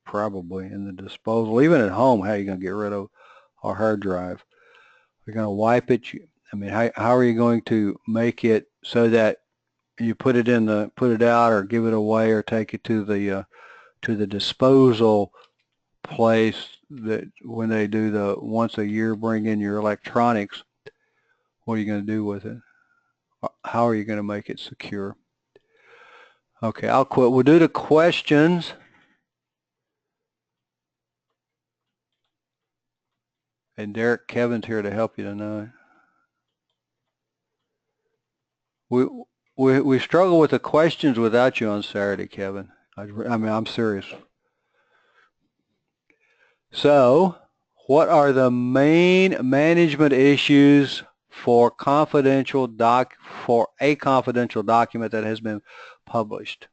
probably in the disposal. Even at home, how are you going to get rid of a hard drive? You're going to wipe it. I mean, how are you going to make it so that you put it out or give it away or take it to the disposal place that when they do the once a year bring in your electronics? What are you going to do with it? How are you going to make it secure? Okay, I'll quit. We'll do the questions. And Derek, Kevin's here to help you tonight. We struggle with the questions without you on Saturday, Kevin. I mean, I'm serious. So, what are the main management issues for a confidential document that has been published?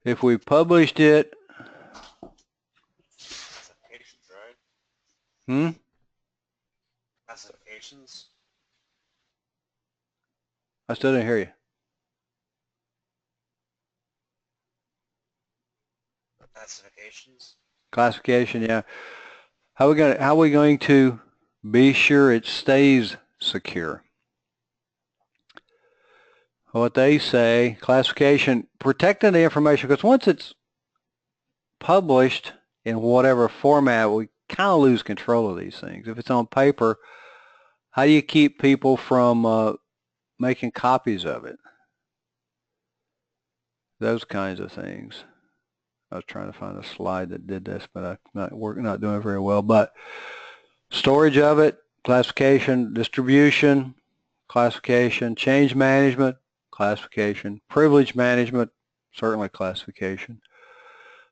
If we published it, Classifications, right? Hmm? Classifications. I still didn't hear you. Classifications. Classification, yeah. How are we going to be sure it stays secure? What they say, classification, protecting the information, because once it's published in whatever format, we kind of lose control of these things. If it's on paper, how do you keep people from making copies of it? Those kinds of things. I was trying to find a slide that did this, but I'm not doing it very well. But storage of it, classification, distribution, classification, change management, classification, privilege management, certainly classification,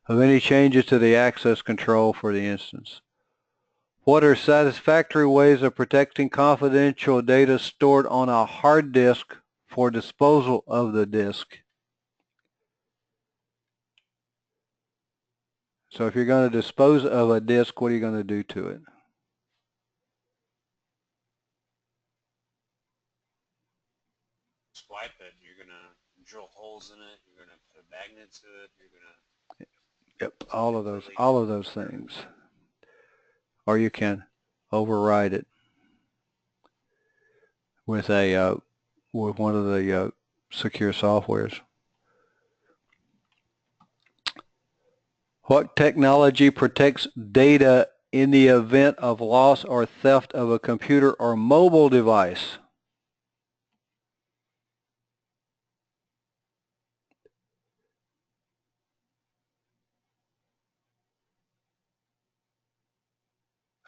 of any changes to the access control for the instance. What are satisfactory ways of protecting confidential data stored on a hard disk for disposal of the disk? So if you're going to dispose of a disk, what are you going to do to it? Swipe it. You're gonna drill holes in it. You're gonna put a magnet to it. You're gonna. Yep, all of those things. Or you can override it with a with one of the secure softwares. What technology protects data in the event of loss or theft of a computer or mobile device?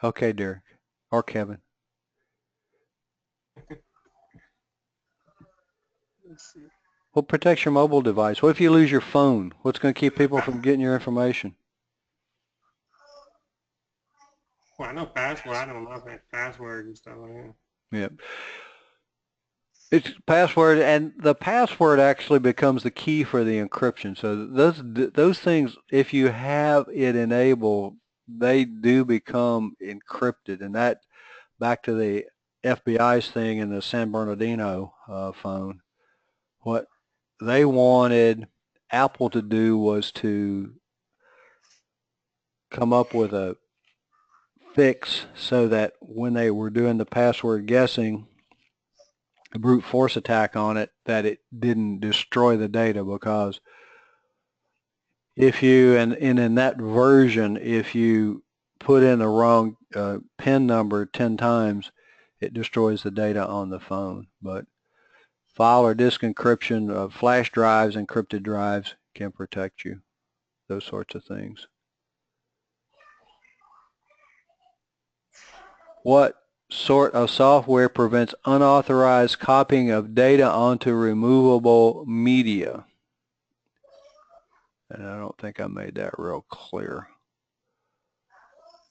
Okay, Derek or Kevin. Let's see. What protects your mobile device? What if you lose your phone? What's going to keep people from getting your information? Well, I know password. I don't know if it's password and stuff like that. Yep. It's password, and the password actually becomes the key for the encryption. So those things, if you have it enabled, they do become encrypted. And that, back to the FBI's thing in the San Bernardino phone, what they wanted Apple to do was to come up with a fix so that when they were doing the password guessing, a brute force attack on it, that it didn't destroy the data, because if you, and in that version, if you put in the wrong PIN number 10 times, it destroys the data on the phone. But file or disk encryption of flash drives, encrypted drives, can protect you. Those sorts of things. What sort of software prevents unauthorized copying of data onto removable media? And I don't think I made that real clear.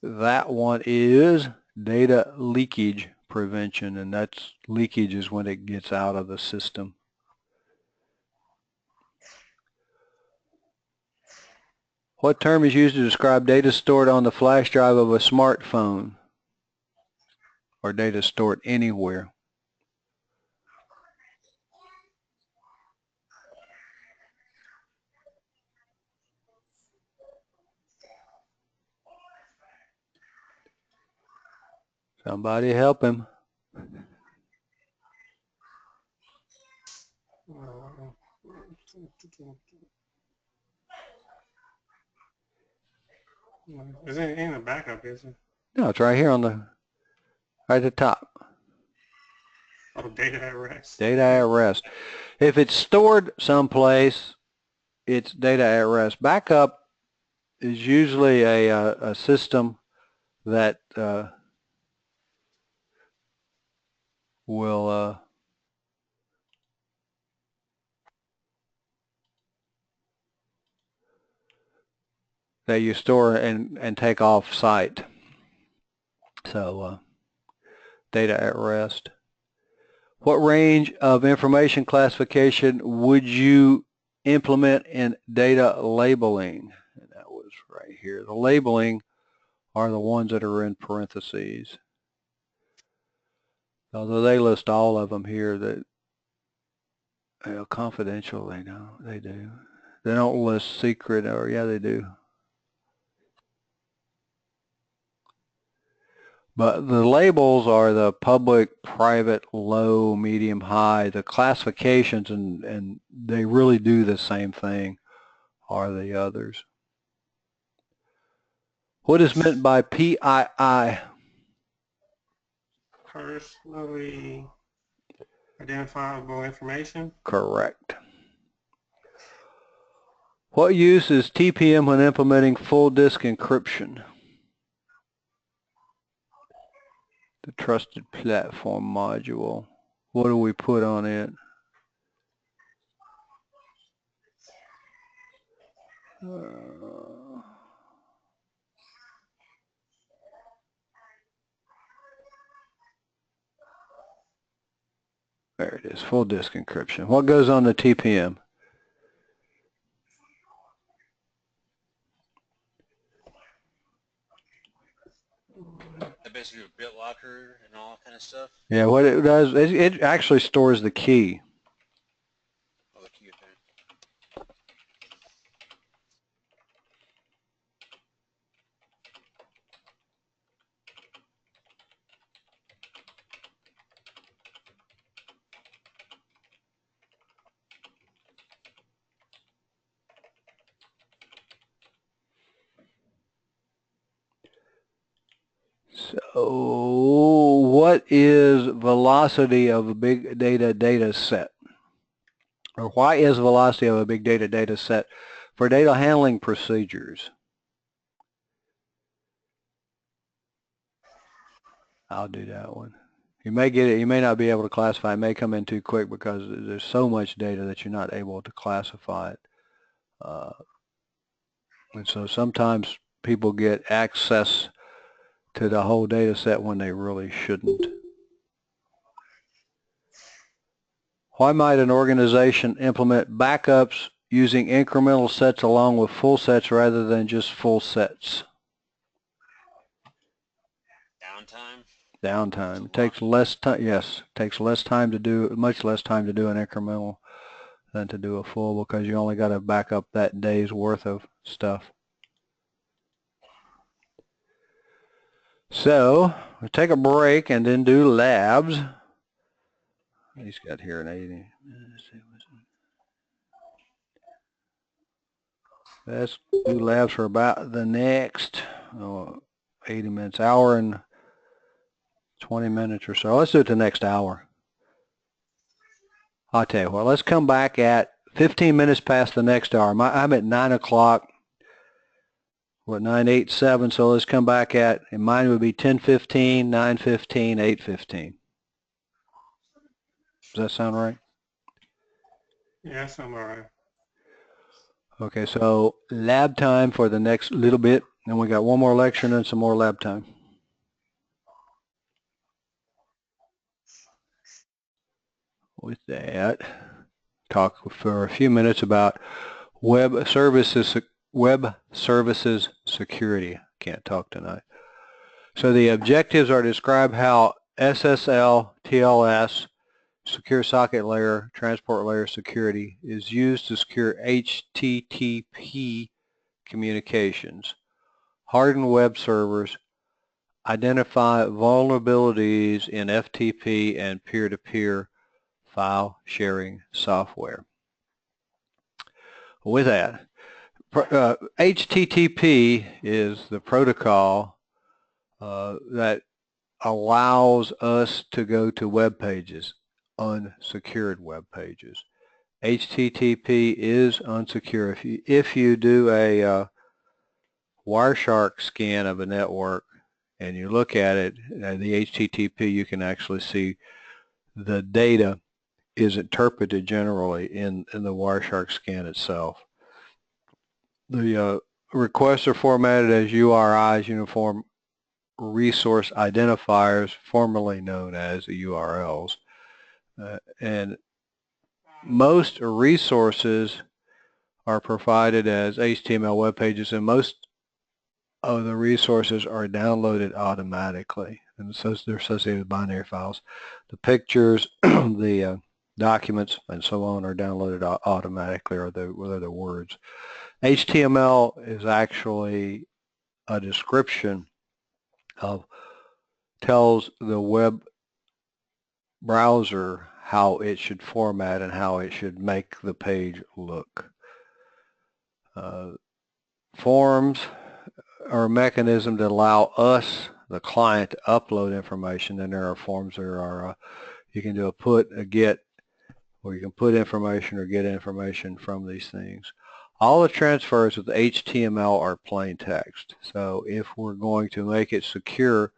That one is data leakage prevention, and that's leakage is when it gets out of the system. What term is used to describe data stored on the flash drive of a smartphone or data stored anywhere? Somebody help him. Is it in the backup, is it? No, it's right here on the, right at the top. Oh, data at rest. Data at rest. If it's stored someplace, it's data at rest. Backup is usually a system that will that you store and take off site. So data at rest. What range of information classification would you implement in data labeling? And that was right here. The labeling are the ones that are in parentheses. Although they list all of them here, that Confidential, they don't. They do. They don't list secret, or yeah, they do. But the labels are the public, private, low, medium, high. The classifications, and they really do the same thing, are the others. What is meant by PII? Personally identifiable information. Correct. What use is TPM when implementing full disk encryption? The trusted platform module. What do we put on it? There it is, full disk encryption. What goes on the TPM? Basically a BitLocker and all that kind of stuff. Yeah, what it does, it actually stores the key. Oh, the key thing. So what is velocity of a big data set? Or why is velocity of a big data set for data handling procedures? I'll do that one. You may get it, you may not be able to classify it. It may come in too quick because there's so much data that you're not able to classify it. And so sometimes people get access to the whole data set when they really shouldn't. Why might an organization implement backups using incremental sets along with full sets rather than just full sets? Downtime. Downtime. It takes less time. Yes, it takes less time to do, much less time to do an incremental than to do a full, because you only got to back up that day's worth of stuff. So we'll take a break and then do labs. He's got here an 80. Let's do labs for about the next 80 minutes, hour and 20 minutes or so. Let's do it the next hour. I'll tell you what, let's come back at 15 minutes past the next hour. I'm at 9 o'clock. What, 9:07, so let's come back at, and mine would be 10:15, 9:15, 8:15. Does that sound right? Yeah, I'm all right. Okay, so lab time for the next little bit, and we got one more lecture and then some more lab time. With that, talk for a few minutes about web services security. Can't talk tonight. So the objectives are to describe how SSL, TLS, secure socket layer, transport layer security is used to secure HTTP communications, harden web servers, identify vulnerabilities in FTP and peer-to-peer file sharing software. With that, HTTP is the protocol that allows us to go to web pages, unsecured web pages. HTTP is unsecure. If you do a Wireshark scan of a network and you look at it, the HTTP, you can actually see the data is interpreted generally in the Wireshark scan itself. The requests are formatted as URIs, Uniform Resource Identifiers, formerly known as URLs. And most resources are provided as HTML web pages, and most of the resources are downloaded automatically, and so they're associated with binary files. The pictures, the documents and so on are downloaded automatically, or the words. HTML is actually a description of, tells the web browser how it should format and how it should make the page look. Forms are a mechanism that allow us, the client, to upload information. Then there are forms. There are you can do a put, a get, or you can put information or get information from these things. All the transfers with HTML are plain text. So if we're going to make it secure,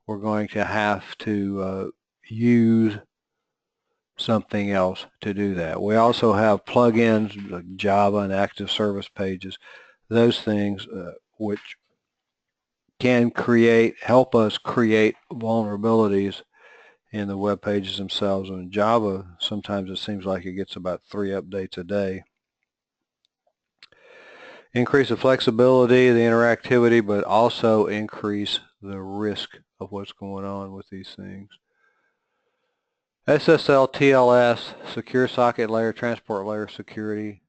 we're going to have to use something else to do that. We also have plugins like Java and active service pages, those things which can help us create vulnerabilities in the web pages themselves. And in Java, sometimes it seems like it gets about 3 updates a day. Increase the flexibility, the interactivity, but also increase the risk of what's going on with these things. SSL TLS, Secure Socket Layer, Transport Layer Security,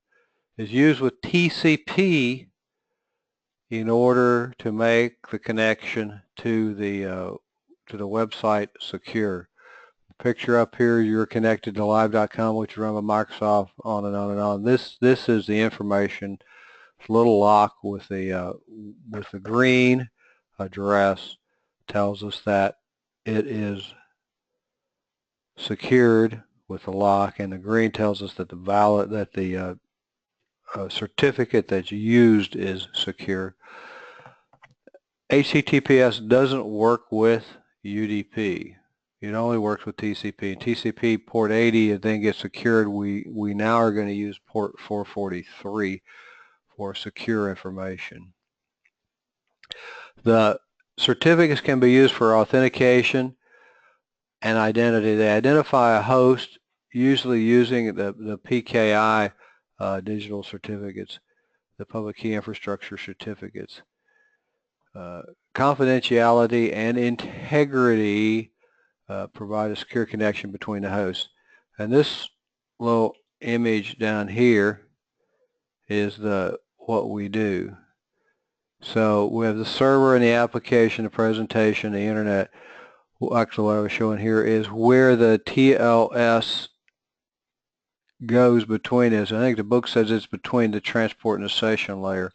is used with TCP in order to make the connection to the website secure. The picture up here, you're connected to live.com, which is run by Microsoft, on and on and on. This is the information. It's a little lock with the green address tells us that it is secured with the lock, and the green tells us that the certificate that's used is secure. HTTPS doesn't work with UDP. It only works with TCP. TCP port 80 then gets secured. We now are going to use port 443 for secure information. The certificates can be used for authentication and identity. They identify a host, usually using the PKI digital certificates, the public key infrastructure certificates. Confidentiality and integrity provide a secure connection between the hosts. And this little image down here is what we do. So we have the server and the application, the presentation, the internet. Actually, what I was showing here is where the TLS goes between this. I think the book says it's between the transport and the session layer.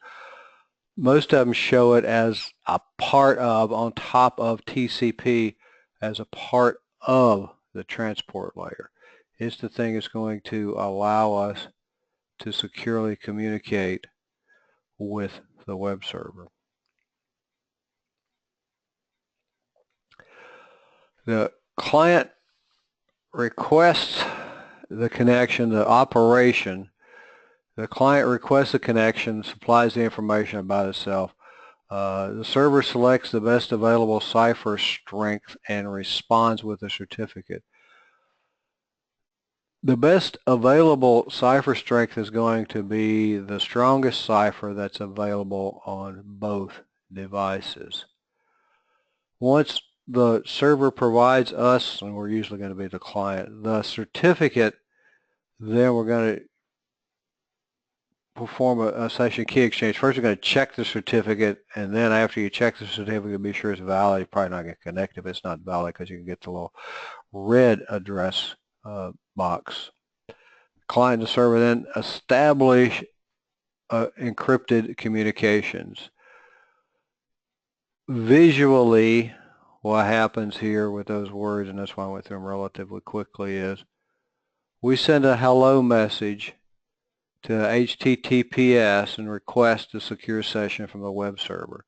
Most of them show it as a part of, on top of TCP, as a part of the transport layer. It's the thing that's going to allow us to securely communicate with the web server. The client requests the connection, the operation. The client requests the connection, supplies the information about itself. The server selects the best available cipher strength and responds with a certificate. The best available cipher strength is going to be the strongest cipher that's available on both devices. Once the server provides us, and we're usually going to be the client, the certificate, then we're going to perform a session key exchange. First, we're going to check the certificate, and then after you check the certificate, be sure it's valid. You're probably not going to connect if it's not valid, because you can get the little red address box. Client and server then establish encrypted communications. Visually, what happens here with those words, and that's why I went through them relatively quickly, is we send a hello message to HTTPS and request a secure session from the web server.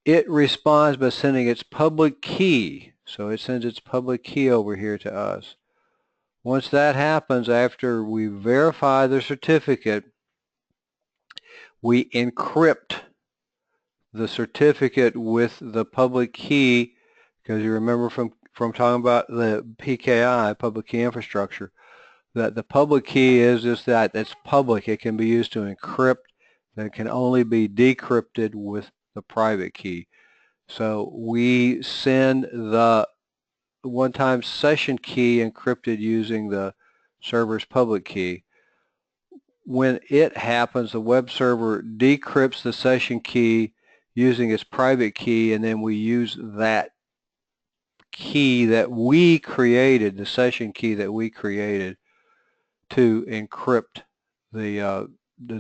It responds by sending its public key. So it sends its public key over here to us. Once that happens, after we verify the certificate, we encrypt the certificate with the public key, because you remember from talking about the PKI, public key infrastructure, that the public key is just that it's public. It can be used to encrypt. That can only be decrypted with the private key. So we send the one-time session key encrypted using the server's public key. When it happens, the web server decrypts the session key using its private key, and then we use that key that we created, the session key that we created, to encrypt the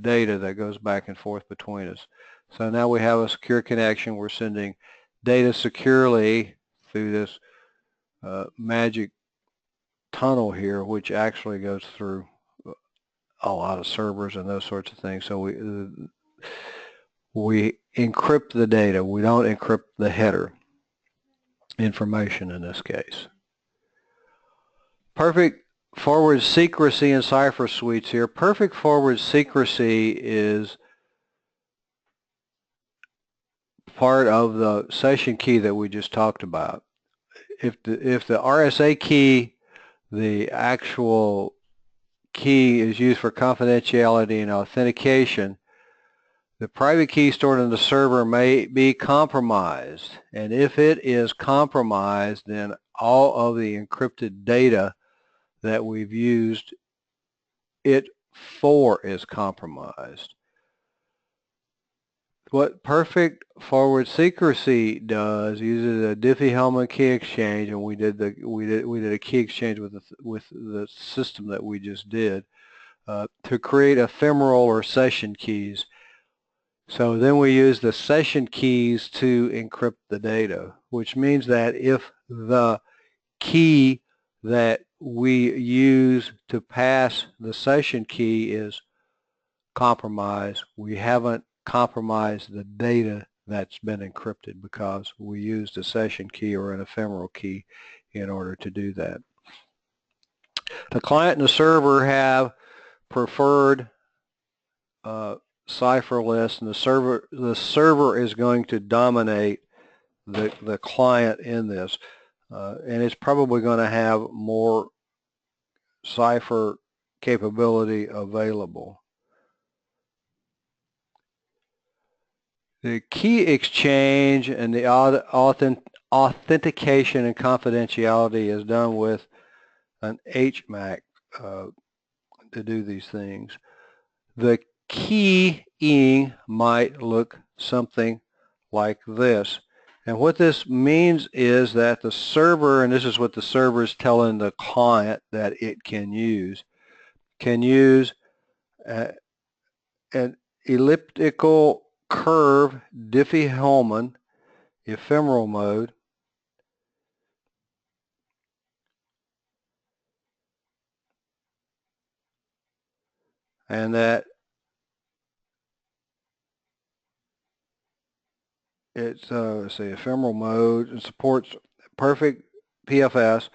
data that goes back and forth between us. So now we have a secure connection. We're sending data securely through this magic tunnel here, which actually goes through a lot of servers and those sorts of things. So we encrypt the data. We don't encrypt the header information in this case. Perfect forward secrecy and cipher suites here. Perfect forward secrecy is part of the session key that we just talked about. If the RSA key, the actual key, is used for confidentiality and authentication, the private key stored in the server may be compromised. And if it is compromised, then all of the encrypted data that we've used it for is compromised. What perfect forward secrecy does uses a Diffie-Hellman key exchange, and we did a key exchange with the system that we just did to create ephemeral or session keys. So then we use the session keys to encrypt the data, which means that if the key that we use to pass the session key is compromised, we haven't compromised the data that's been encrypted because we used a session key or an ephemeral key in order to do that. The client and the server have preferred cipher lists, and the server is going to dominate the client in this, and it's probably going to have more cipher capability available. The key exchange and the authentication and confidentiality is done with an HMAC to do these things. The keying might look something like this. And what this means is that the server, and this is what the server is telling the client that it can use an elliptical curve Diffie-Hellman ephemeral mode, and that it's let's see, ephemeral mode, and supports perfect PFS,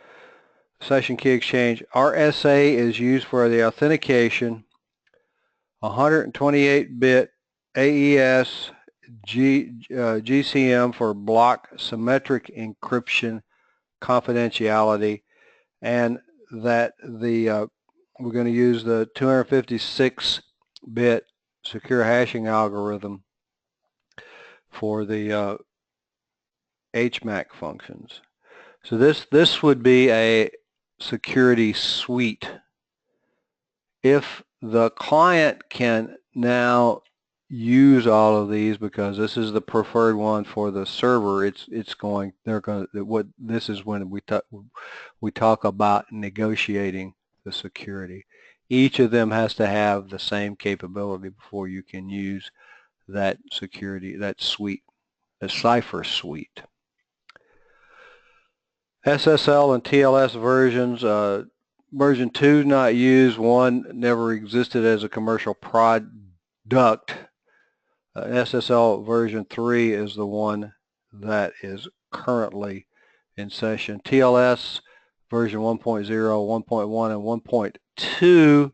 session key exchange. RSA is used for the authentication. 128-bit AES GCM for block symmetric encryption confidentiality, and that we're going to use the 256-bit secure hashing algorithm for the HMAC functions. So this would be a security suite. If the client can now use all of these, because this is the preferred one for the server, this is when we talk about negotiating the security. Each of them has to have the same capability before you can use that security, that suite, the cipher suite. SSL and TLS versions, version 2 is not used, 1 never existed as a commercial product. SSL version 3 is the one that is currently in session. TLS version 1.0, 1.1, and 1.2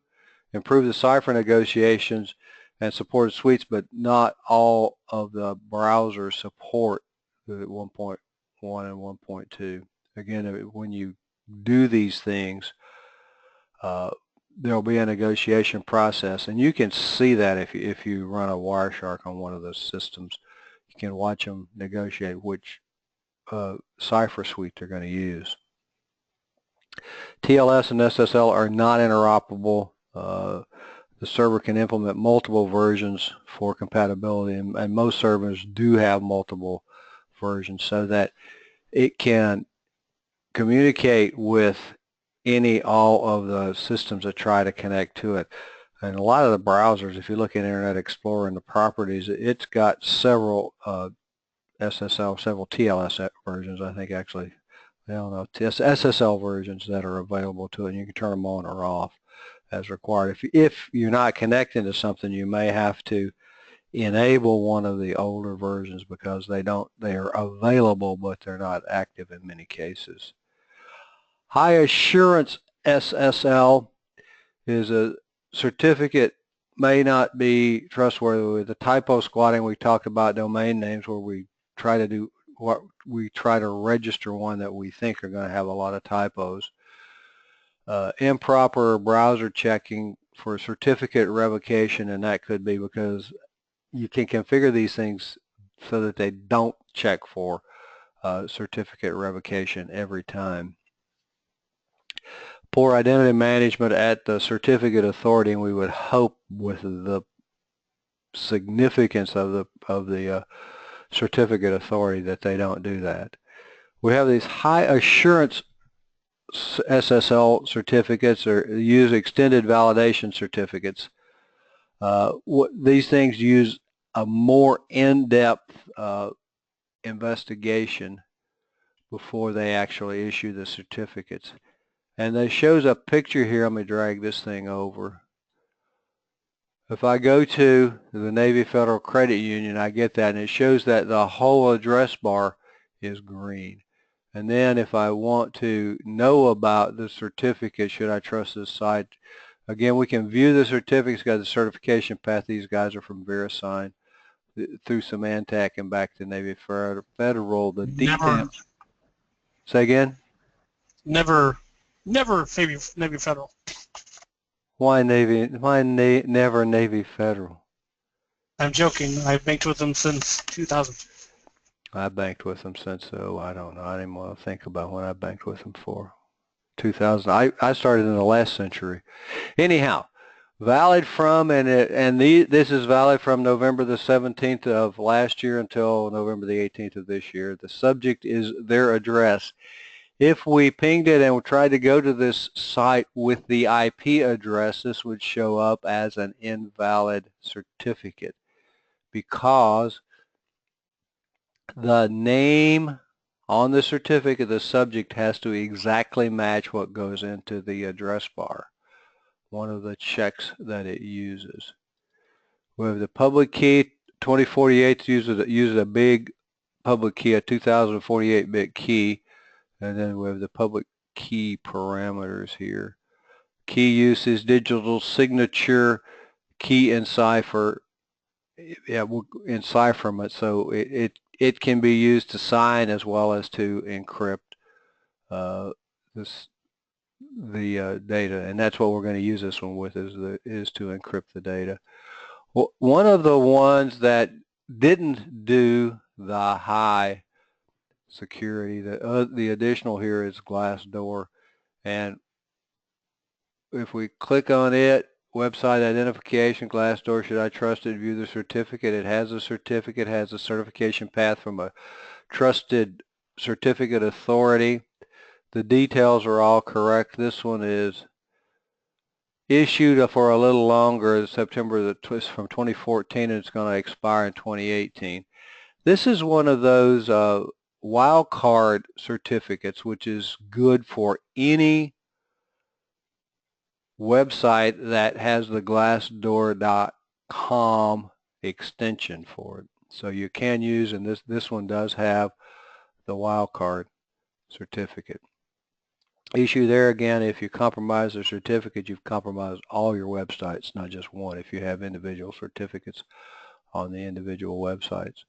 improve the cipher negotiations and supported suites, but not all of the browsers support the 1.1 and 1.2. Again, when you do these things, there'll be a negotiation process, and you can see that if you run a Wireshark on one of those systems. You can watch them negotiate which cipher suite they're going to use. TLS and SSL are not interoperable. The server can implement multiple versions for compatibility, and most servers do have multiple versions so that it can communicate with all of the systems that try to connect to it. And a lot of the browsers, if you look at Internet Explorer and the properties, it's got several SSL, several TLS versions, I think actually, I don't know, SSL versions that are available to it, and you can turn them on or off as required. If you're not connecting to something, you may have to enable one of the older versions because they are available, but they're not active in many cases. High assurance SSL is a certificate may not be trustworthy. With the typo squatting, we talked about domain names where we try to register one that we think are going to have a lot of typos. Improper browser checking for certificate revocation, and that could be because you can configure these things so that they don't check for certificate revocation every time. Poor identity management at the certificate authority, and we would hope with the significance of the certificate authority that they don't do that. We have these high assurance SSL certificates, or use extended validation certificates. These things use a more in-depth investigation before they actually issue the certificates. And it shows a picture here. Let me drag this thing over. If I go to the Navy Federal Credit Union, I get that, and it shows that the whole address bar is green. And then if I want to know about the certificate, should I trust this site? Again, we can view the certificates, got the certification path. These guys are from VeriSign through Symantec and back to Navy Federal. The detail. Say again? Never Navy Federal. Why Navy? Why never Navy Federal? I'm joking. I've banked with them since 2000. I banked with them since, I don't know. I didn't want to think about when I banked with them for 2000. I started in the last century. Anyhow, valid from, this is valid from November the 17th of last year until November the 18th of this year. The subject is their address. If we pinged it and tried to go to this site with the IP address, this would show up as an invalid certificate because the name on the certificate, the subject, has to exactly match what goes into the address bar, one of the checks that it uses. We have the public key. 2048 uses a big public key, a 2048-bit key. And then we have the public key parameters here. Key usage, digital signature, key encipher, encipherment. So it can be used to sign as well as to encrypt the data, and that's what we're going to use this one with is to encrypt the data. Well, one of the ones that didn't do the high security, the additional here is Glassdoor, and if we click on it, website identification, Glassdoor, should I trust it? View the certificate. It has a certificate, has a certification path from a trusted certificate authority. The details are all correct. This one is issued for a little longer, September from 2014, and it's going to expire in 2018. This is one of those wildcard certificates, which is good for any website that has the glassdoor.com extension for it. So you can use, and this one does have the wildcard certificate. Issue there again, if you compromise the certificate, you've compromised all your websites, not just one, if you have individual certificates on the individual websites.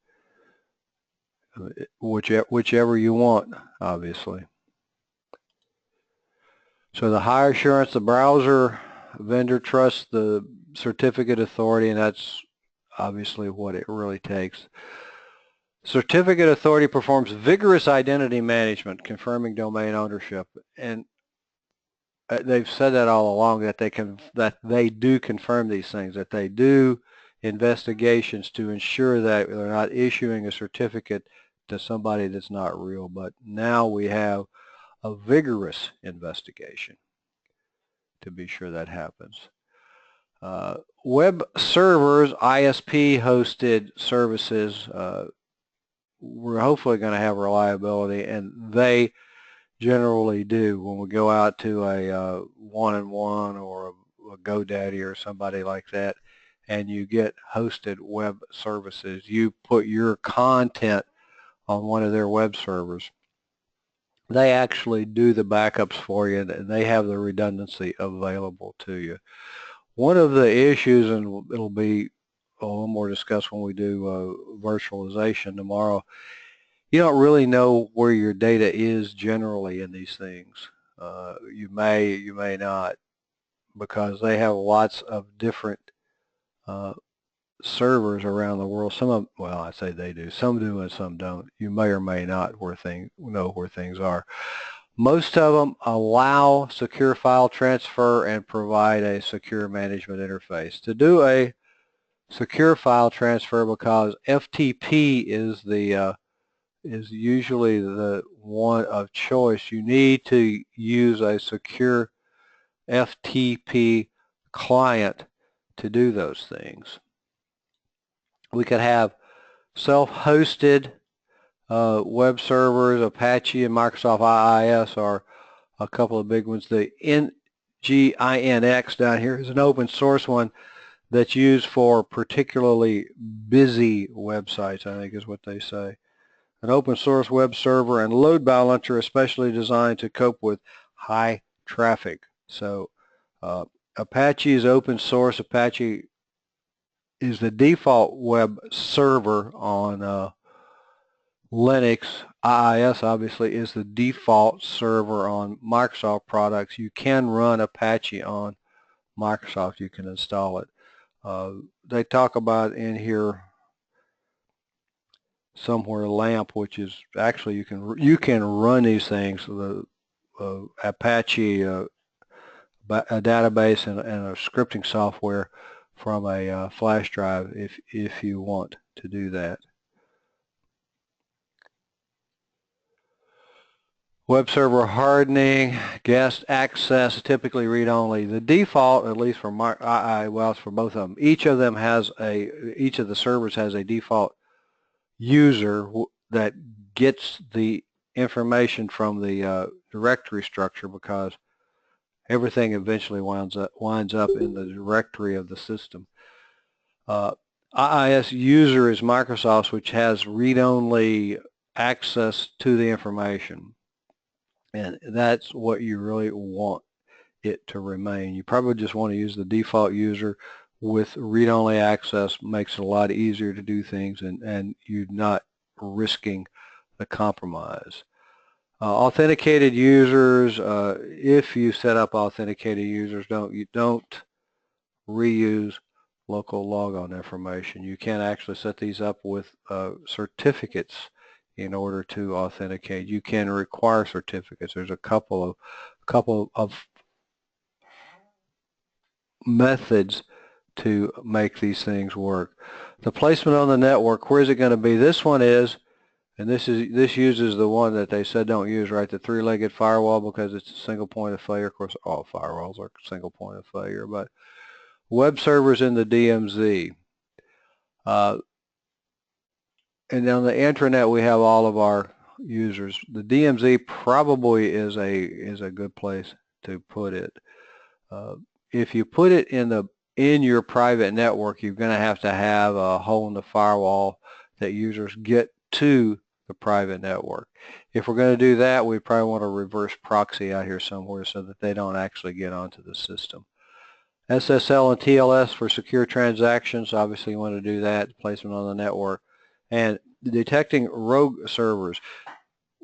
Whichever you want, obviously. So the high assurance, the browser vendor trusts the certificate authority, and that's obviously what it really takes. Certificate authority performs vigorous identity management, confirming domain ownership. And they've said that all along, that they do confirm these things, that they do investigations to ensure that they're not issuing a certificate to somebody that's not real. But now we have a vigorous investigation to be sure that happens. Web servers, ISP hosted services, we're hopefully going to have reliability, and they generally do. When we go out to a one-on-one or a GoDaddy or somebody like that, and you get hosted web services, you put your content on one of their web servers, they actually do the backups for you, and they have the redundancy available to you. One of the issues, and it'll be a little more discussed when we do virtualization tomorrow, you don't really know where your data is generally in these things. You may not, because they have lots of different servers around the world. Some of them, well, I say they do. Some do and some don't. You may or may not know where things are. Most of them allow secure file transfer and provide a secure management interface. To do a secure file transfer, because FTP is usually the one of choice, you need to use a secure FTP client to do those things. We could have self-hosted web servers. Apache and Microsoft IIS are a couple of big ones. The NGINX down here is an open source one that's used for particularly busy websites, I think is what they say. An open source web server and load balancer especially designed to cope with high traffic. So Apache is open source. Apache is the default web server on Linux. IIS obviously is the default server on Microsoft products. You can run Apache on Microsoft. You can install it. They talk about in here somewhere LAMP, which is actually you can run these things. The Apache a database and a scripting software from a flash drive if you want to do that. Web server hardening, guest access, typically read-only. The default, at least for well, it's for both of them. Each of the servers has a default user that gets the information from the directory structure, because everything eventually winds up in the directory of the system. IIS user is Microsoft's, which has read-only access to the information. And that's what you really want it to remain. You probably just want to use the default user with read-only access. Makes it a lot easier to do things, and you're not risking the compromise. Authenticated users, if you set up authenticated users, don't reuse local logon information. You can actually set these up with certificates in order to authenticate. You can require certificates. There's a couple of methods to make these things work. The placement on the network, where is it going to be? This one is, and this uses the one that they said don't use, right? The three-legged firewall, because it's a single point of failure. Of course, all firewalls are single point of failure, but web servers in the DMZ. And on the intranet, we have all of our users. The DMZ probably is a good place to put it. If you put it in your private network, you're going to have a hole in the firewall that users get to the private network. If we're going to do that, we probably want a reverse proxy out here somewhere so that they don't actually get onto the system. SSL and TLS for secure transactions, obviously you want to do that, placement on the network. And detecting rogue servers.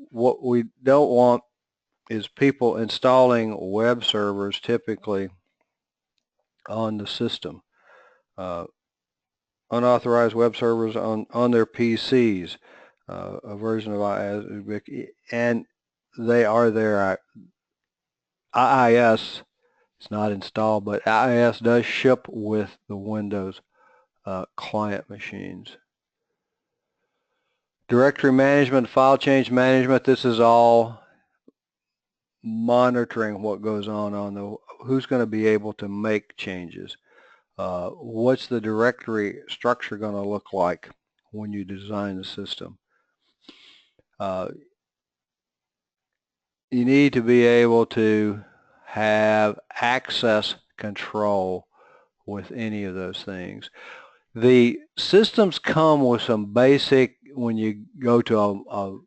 What we don't want is people installing web servers typically on the system. Unauthorized web servers on their PCs, a version of IIS, and they are there. IIS, it's not installed, but IIS does ship with the Windows client machines. Directory management, file change management, this is all monitoring what goes on the, who's going to be able to make changes. What's the directory structure going to look like when you design the system? You need to be able to have access control with any of those things. The systems come with some basic, when you go to a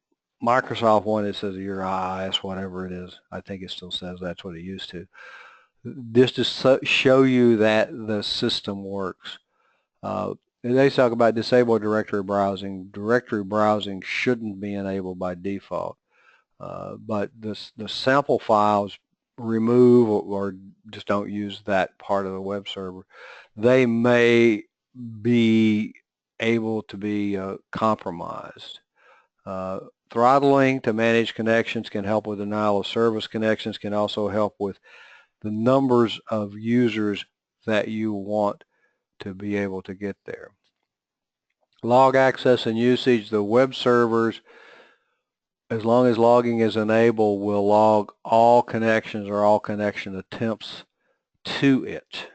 Microsoft one, it says your IIS, whatever it is. I think it still says that's what it used to. Just to show you that the system works. They talk about disable directory browsing. Directory browsing shouldn't be enabled by default. But the sample files remove or just don't use that part of the web server. They may be able to be compromised. Throttling to manage connections can help with denial of service. Connections can also help with the numbers of users that you want to be able to get there. Log access and usage, the web servers, as long as logging is enabled, will log all connections or all connection attempts to it.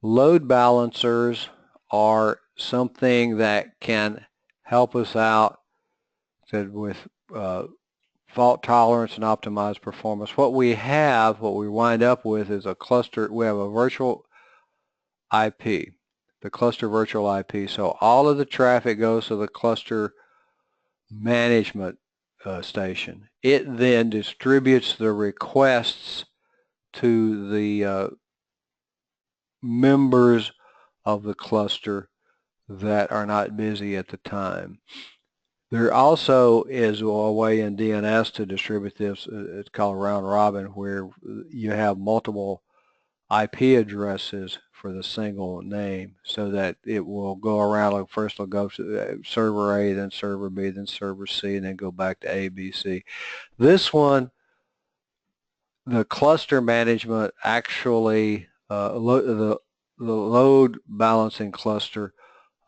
Load balancers are something that can help us out with fault tolerance and optimized performance. What we wind up with is a cluster. We have a virtual IP, the cluster virtual IP. So all of the traffic goes to the cluster management station. It then distributes the requests to the members of the cluster that are not busy at the time. There also is a way in DNS to distribute this. It's called round robin, where you have multiple IP addresses for the single name, so that it will go around. Like first it'll go to server A, then server B, then server C, and then go back to A, B, C. This one, the cluster management actually, the load balancing cluster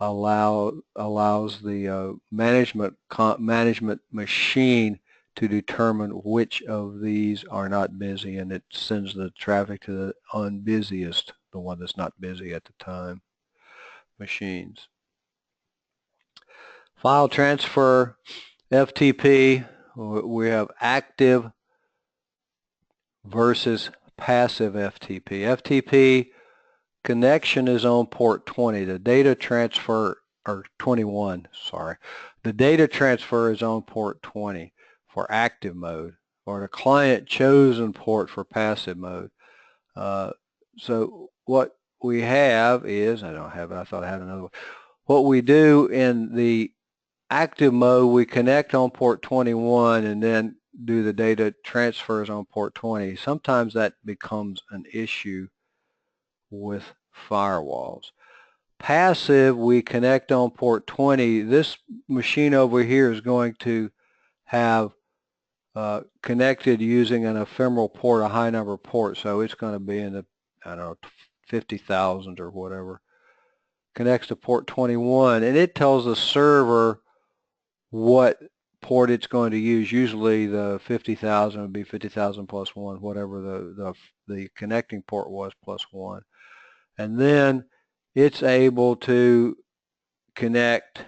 allows the management machine to determine which of these are not busy, and it sends the traffic to the unbusiest, the one that's not busy at the time, machines. File transfer, FTP, we have active versus passive FTP. FTP connection is on port 20. The data transfer, or 21, sorry. The data transfer is on port 20 for active mode, or the client chosen port for passive mode. So what we have is, I don't have it, I thought I had another one. What we do in the active mode, we connect on port 21 and then do the data transfers on port 20. Sometimes that becomes an issue with firewalls. Passive, we connect on port 20. This machine over here is going to have connected using an ephemeral port, a high number port, so it's going to be in the, I don't know, 50,000 or whatever. Connects to port 21, and it tells the server what port it's going to use. Usually the 50,000 would be 50,000 plus 1, whatever the connecting port was, plus 1. And then it's able to connect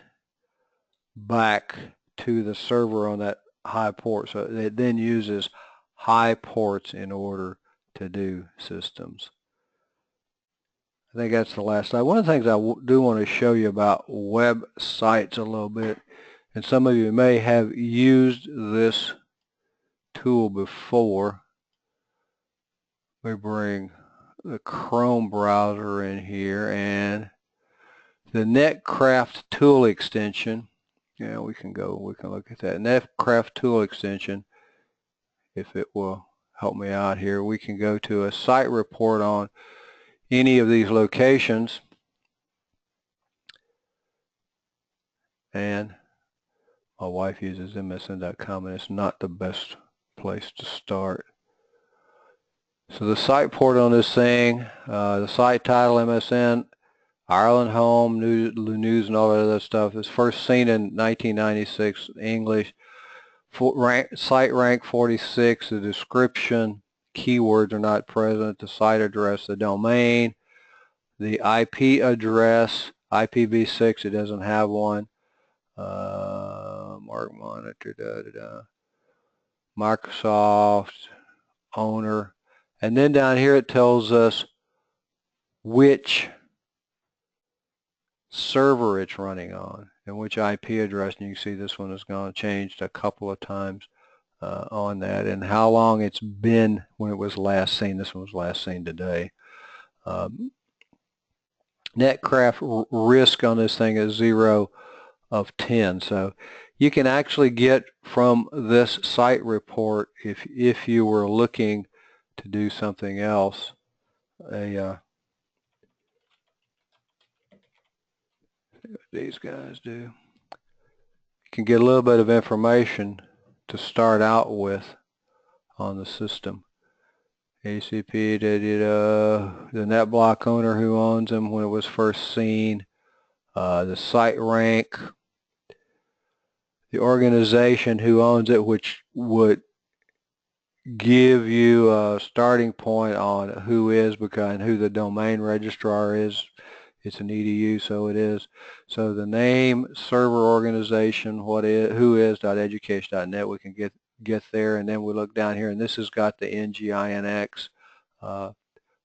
back to the server on that high port. So it then uses high ports in order to do systems. I think that's the last slide. One of the things I do want to show you about websites a little bit, and some of you may have used this tool before. We bring the Chrome browser in here, and the Netcraft tool extension. Yeah, we can look at that. Netcraft tool extension, if it will help me out here, we can go to a site report on any of these locations, and my wife uses msn.com, and it's not the best place to start. So the site port on this thing, the site title, MSN, Ireland home, news and all that other stuff, is first seen in 1996, English. Site rank 46, the description, keywords are not present, the site address, the domain, the IP address, IPv6, it doesn't have one. Mark monitor, Microsoft, owner, and then down here it tells us which server it's running on and which IP address, and you can see this one has changed a couple of times on that, and how long it's been when it was last seen. This one was last seen today. Netcraft risk on this thing is 0 of 10, so you can actually get from this site report, if you were looking to do something else, what these guys do. You can get a little bit of information to start out with on the system. ACP, the NetBlock owner who owns them when it was first seen, the site rank, the organization who owns it, which would give you a starting point on who is, because, and who the domain registrar is. It's an edu, so it is. So the name, server organization, who is.education.net, we can get there, and then we look down here, and this has got the NGINX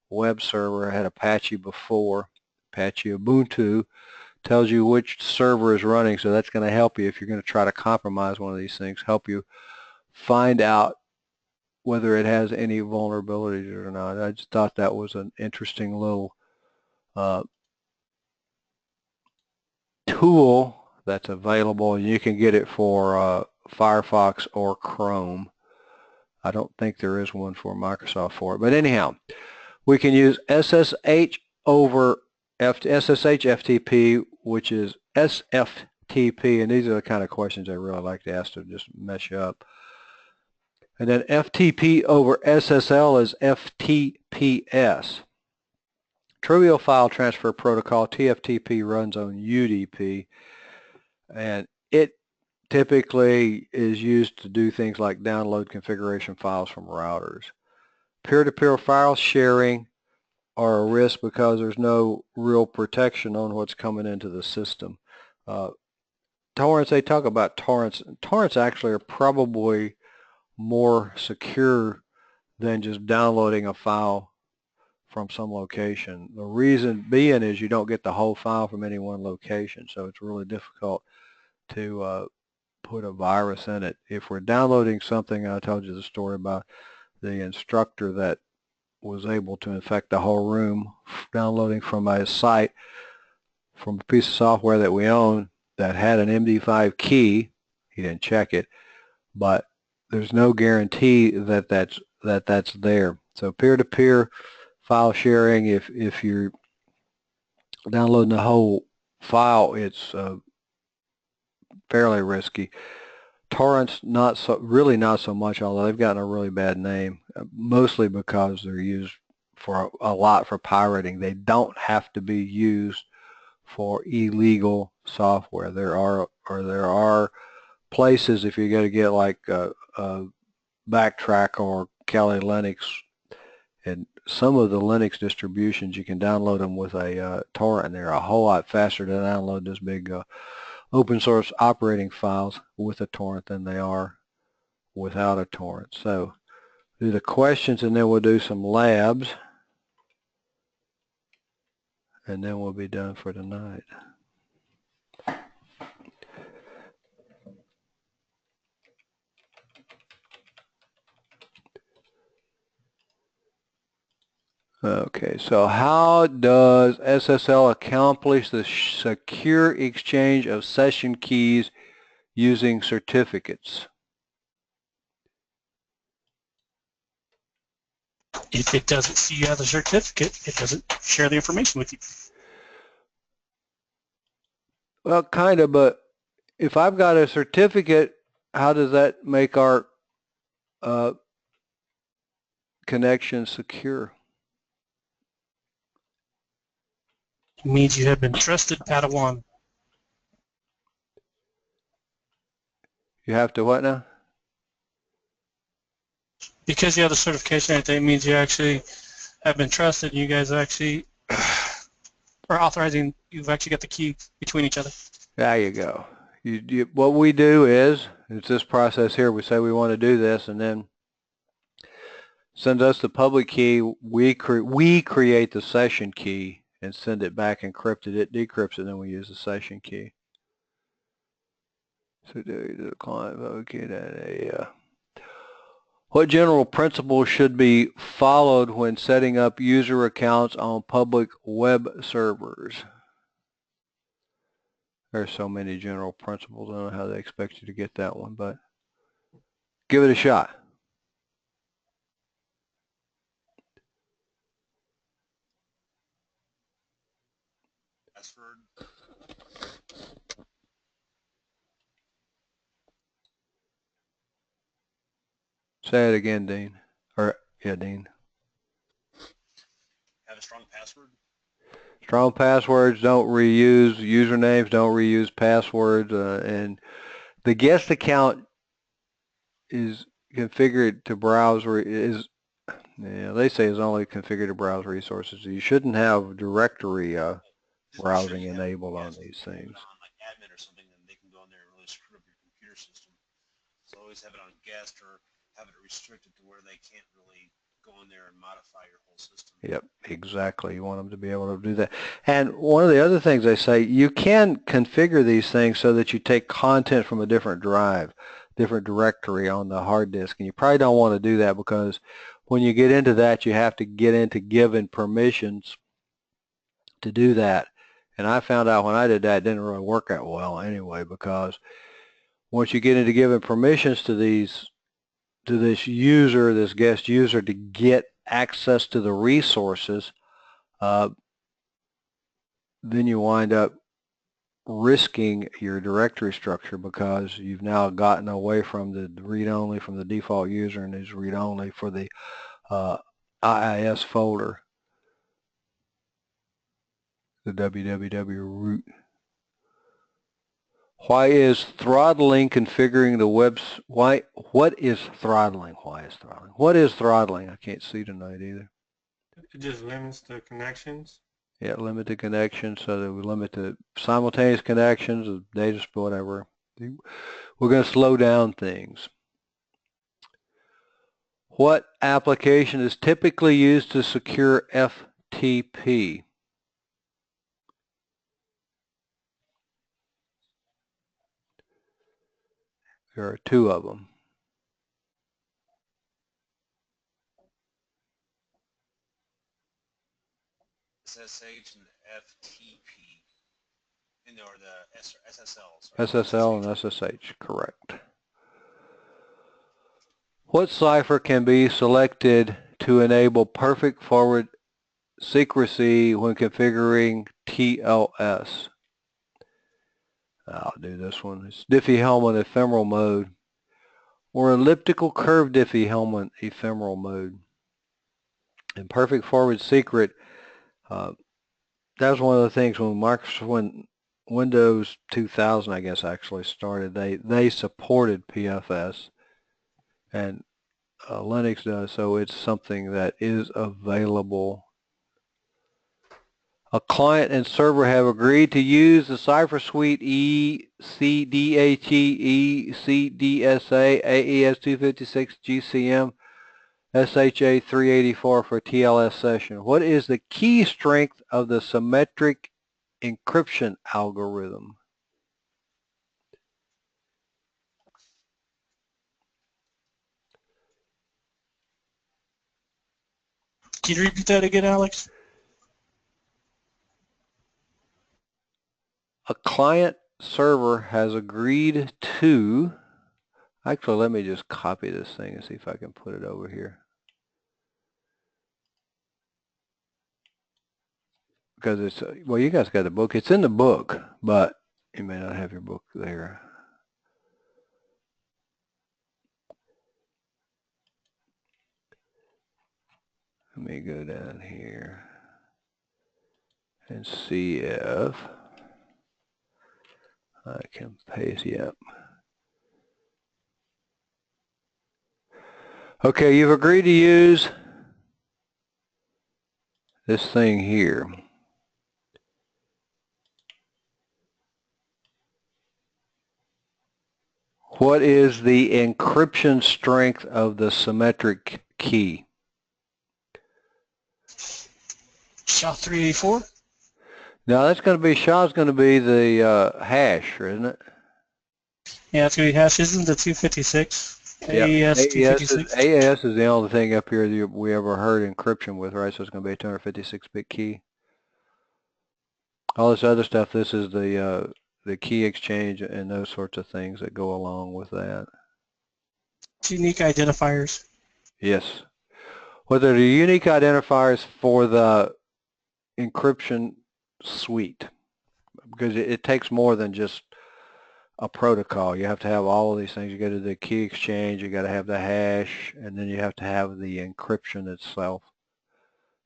web server. I had Apache before, Apache Ubuntu, tells you which server is running, so that's going to help you if you're going to try to compromise one of these things, help you find out whether it has any vulnerabilities or not. I just thought that was an interesting little tool that's available, and you can get it for Firefox or Chrome. I don't think there is one for Microsoft for it, but anyhow, we can use SSH over SSH FTP, which is SFTP, and these are the kind of questions I really like to ask to just mess you up. And then FTP over SSL is FTPS. Trivial File Transfer Protocol, TFTP, runs on UDP, and it typically is used to do things like download configuration files from routers. Peer-to-peer file sharing are a risk because there's no real protection on what's coming into the system. Torrents, they talk about torrents. Torrents actually are probably more secure than just downloading a file from some location. The reason being is you don't get the whole file from any one location, so it's really difficult to put a virus in it. If we're downloading something, I told you the story about the instructor that was able to infect the whole room, downloading from a site, from a piece of software that we own that had an MD5 key. He didn't check it, but there's no guarantee that that's there. So peer-to-peer file sharing, if you're downloading the whole file, it's fairly risky. Torrents, really not so much, although they've gotten a really bad name, mostly because they're used for a lot for pirating. They don't have to be used for illegal software. There are places, if you're going to get like Backtrack or Kali Linux, and some of the Linux distributions, you can download them with a torrent, and they're a whole lot faster to download this big open source operating files with a torrent than they are without a torrent. So do the questions, and then we'll do some labs, and then we'll be done for tonight. Okay, so how does SSL accomplish the secure exchange of session keys using certificates? If it doesn't see you have a certificate, it doesn't share the information with you. Well, kind of, but if I've got a certificate, how does that make our connection secure? Means you have been trusted, Padawan. You have to what now? Because you have the certification, I think means you actually have been trusted. You guys actually are authorizing. You've actually got the key between each other. There you go. What we do is, it's this process here. We say we want to do this, and then send us the public key. We create the session key and send it back encrypted. It decrypts it, and then we use the session key. So the client public key. What general principles should be followed when setting up user accounts on public web servers? There's so many general principles. I don't know how they expect you to get that one, but give it a shot. Password. Say it again, Dean. Yeah, Dean. Have a strong password. Strong passwords, don't reuse usernames, don't reuse passwords, and the guest account is configured to browse, they say is only configured to browse resources. You shouldn't have directory browsing enabled on these things. On like admin or something, then they can go in there and really screw up your computer system. So always have it on guest or have it restricted to where they can't really go in there and modify your whole system. Yep, exactly. You want them to be able to do that. And one of the other things they say, you can configure these things so that you take content from a different drive, different directory on the hard disk. And you probably don't want to do that because when you get into that, you have to get into giving permissions to do that. And I found out when I did that, it didn't really work that well anyway, because once you get into giving permissions to this user, this guest user, to get access to the resources, then you wind up risking your directory structure because you've now gotten away from the read-only from the default user and is read-only for the IIS folder, the www root. Why is throttling configuring the what is throttling? What is throttling? I can't see tonight either. It just limits the connections. Yeah, limited connections, so that we limit the simultaneous connections, the data split, whatever. We're going to slow down things. What application is typically used to secure FTP? There are two of them. SSH and FTP. Or the SSL. SSL and SSH, correct. What cipher can be selected to enable perfect forward secrecy when configuring TLS? I'll do this one. It's Diffie-Hellman ephemeral mode or elliptical curve Diffie-Hellman ephemeral mode. And perfect forward secret, that was one of the things when Windows 2000, I guess, actually started, they supported PFS, and Linux does, so it's something that is available. A client and server have agreed to use the cipher suite ECDHE, ECDSA, AES-256, GCM, SHA-384 for TLS session. What is the key strength of the symmetric encryption algorithm? Can you repeat that again, Alex? A client server has agreed to, actually let me just copy this thing and see if I can put it over here. Because it's, well, you guys got the book. It's in the book, but you may not have your book there. Let me go down here and see if I can paste, yep. Okay, you've agreed to use this thing here. What is the encryption strength of the symmetric key? SHA-384? Now that's going to be, SHA's going to be the hash, isn't it? Yeah, it's going to be hash. Isn't the 256? Yep. AES 256? AES is the only thing up here that we ever heard encryption with, right? So it's going to be a 256-bit key. All this other stuff, this is the key exchange and those sorts of things that go along with that. It's unique identifiers. Yes. Whether the unique identifiers for the encryption suite, because it takes more than just a protocol. You have to have all of these things. You go to the key exchange, you got to have the hash, and then you have to have the encryption itself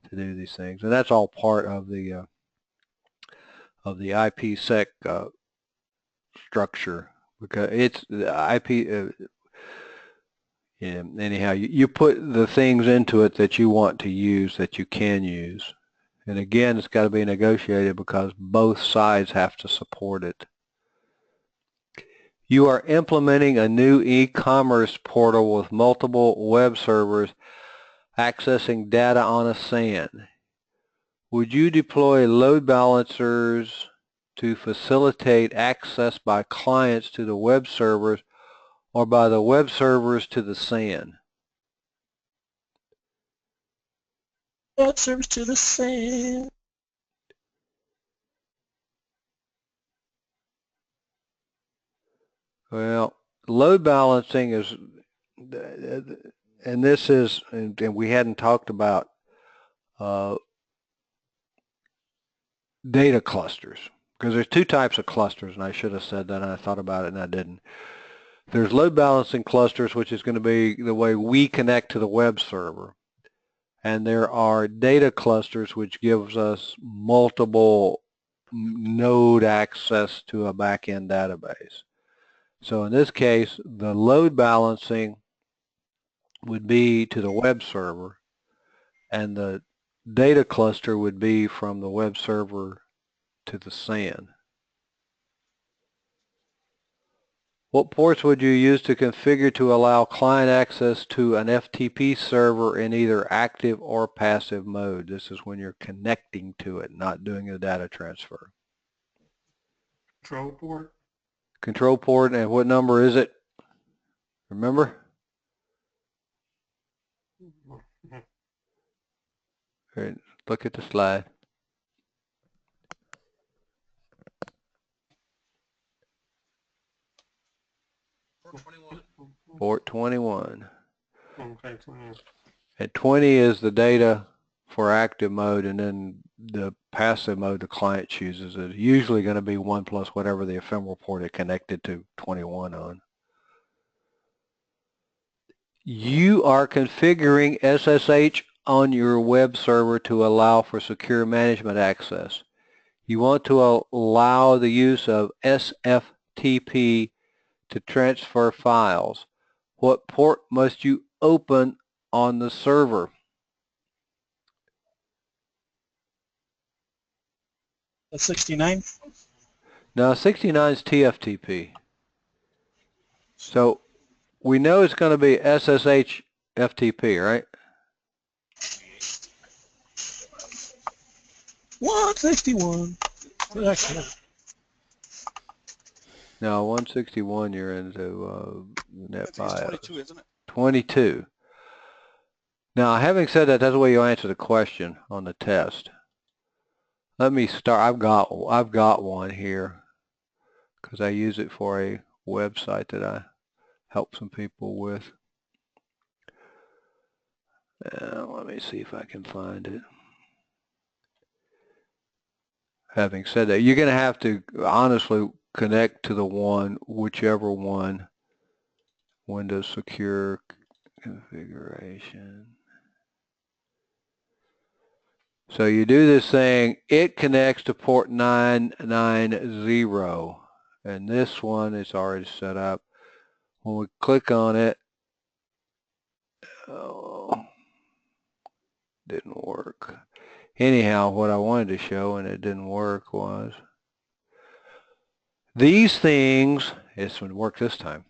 to do these things. And that's all part of the IPsec structure, because it's the IP. Yeah, anyhow, you put the things into it that you want to use, that you can use. And again, it's got to be negotiated because both sides have to support it. You are implementing a new e-commerce portal with multiple web servers accessing data on a SAN. Would you deploy load balancers to facilitate access by clients to the web servers or by the web servers to the SAN? Web servers to the SAN. Well, load balancing is, and this is, and we hadn't talked about data clusters, because there's two types of clusters, and I should have said that, and I thought about it and I didn't. There's load balancing clusters, which is going to be the way we connect to the web server. And there are data clusters, which gives us multiple node access to a back-end database. So in this case, the load balancing would be to the web server, and the data cluster would be from the web server to the SAN. What ports would you use to configure to allow client access to an FTP server in either active or passive mode? This is when you're connecting to it, not doing a data transfer. Control port. Control port, and what number is it? Remember? Mm-hmm. All right, look at the slide. Port 21. Okay, 20. And 20 is the data for active mode, and then the passive mode the client chooses is usually going to be 1 plus whatever the ephemeral port is connected to 21 on. You are configuring SSH on your web server to allow for secure management access. You want to allow the use of SFTP to transfer files. What port must you open on the server? That's 69? Now 69 is TFTP. So we know it's going to be SSH FTP, right? 161. Actually, Now 161 you're into net BIOS. 22, isn't it? 22. Now having said that, that's the way you answer the question on the test. Let me start. I've got one here because I use it for a website that I help some people with. Let me see if I can find it. Having said that, you're going to have to honestly connect to the one, whichever one, Windows Secure Configuration. So you do this thing, it connects to port 990, and this one is already set up. When we click on it, oh, didn't work. Anyhow, what I wanted to show, and it didn't work, was these things, this would work this time,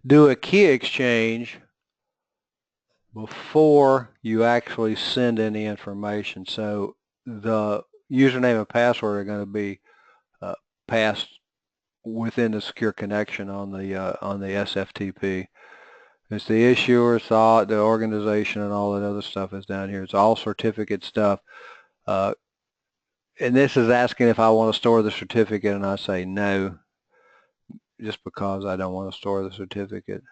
do a key exchange before you actually send any information. So the username and password are going to be passed within the secure connection on the SFTP. It's the issuer, thought, the organization, and all that other stuff is down here. It's all certificate stuff. And this is asking if I want to store the certificate, and I say no, just because I don't want to store the certificate.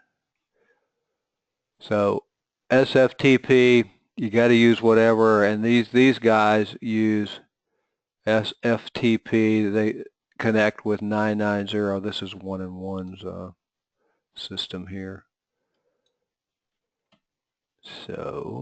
So SFTP, you got to use whatever, and these guys use SFTP. They connect with 990. This is 1&1's system here. So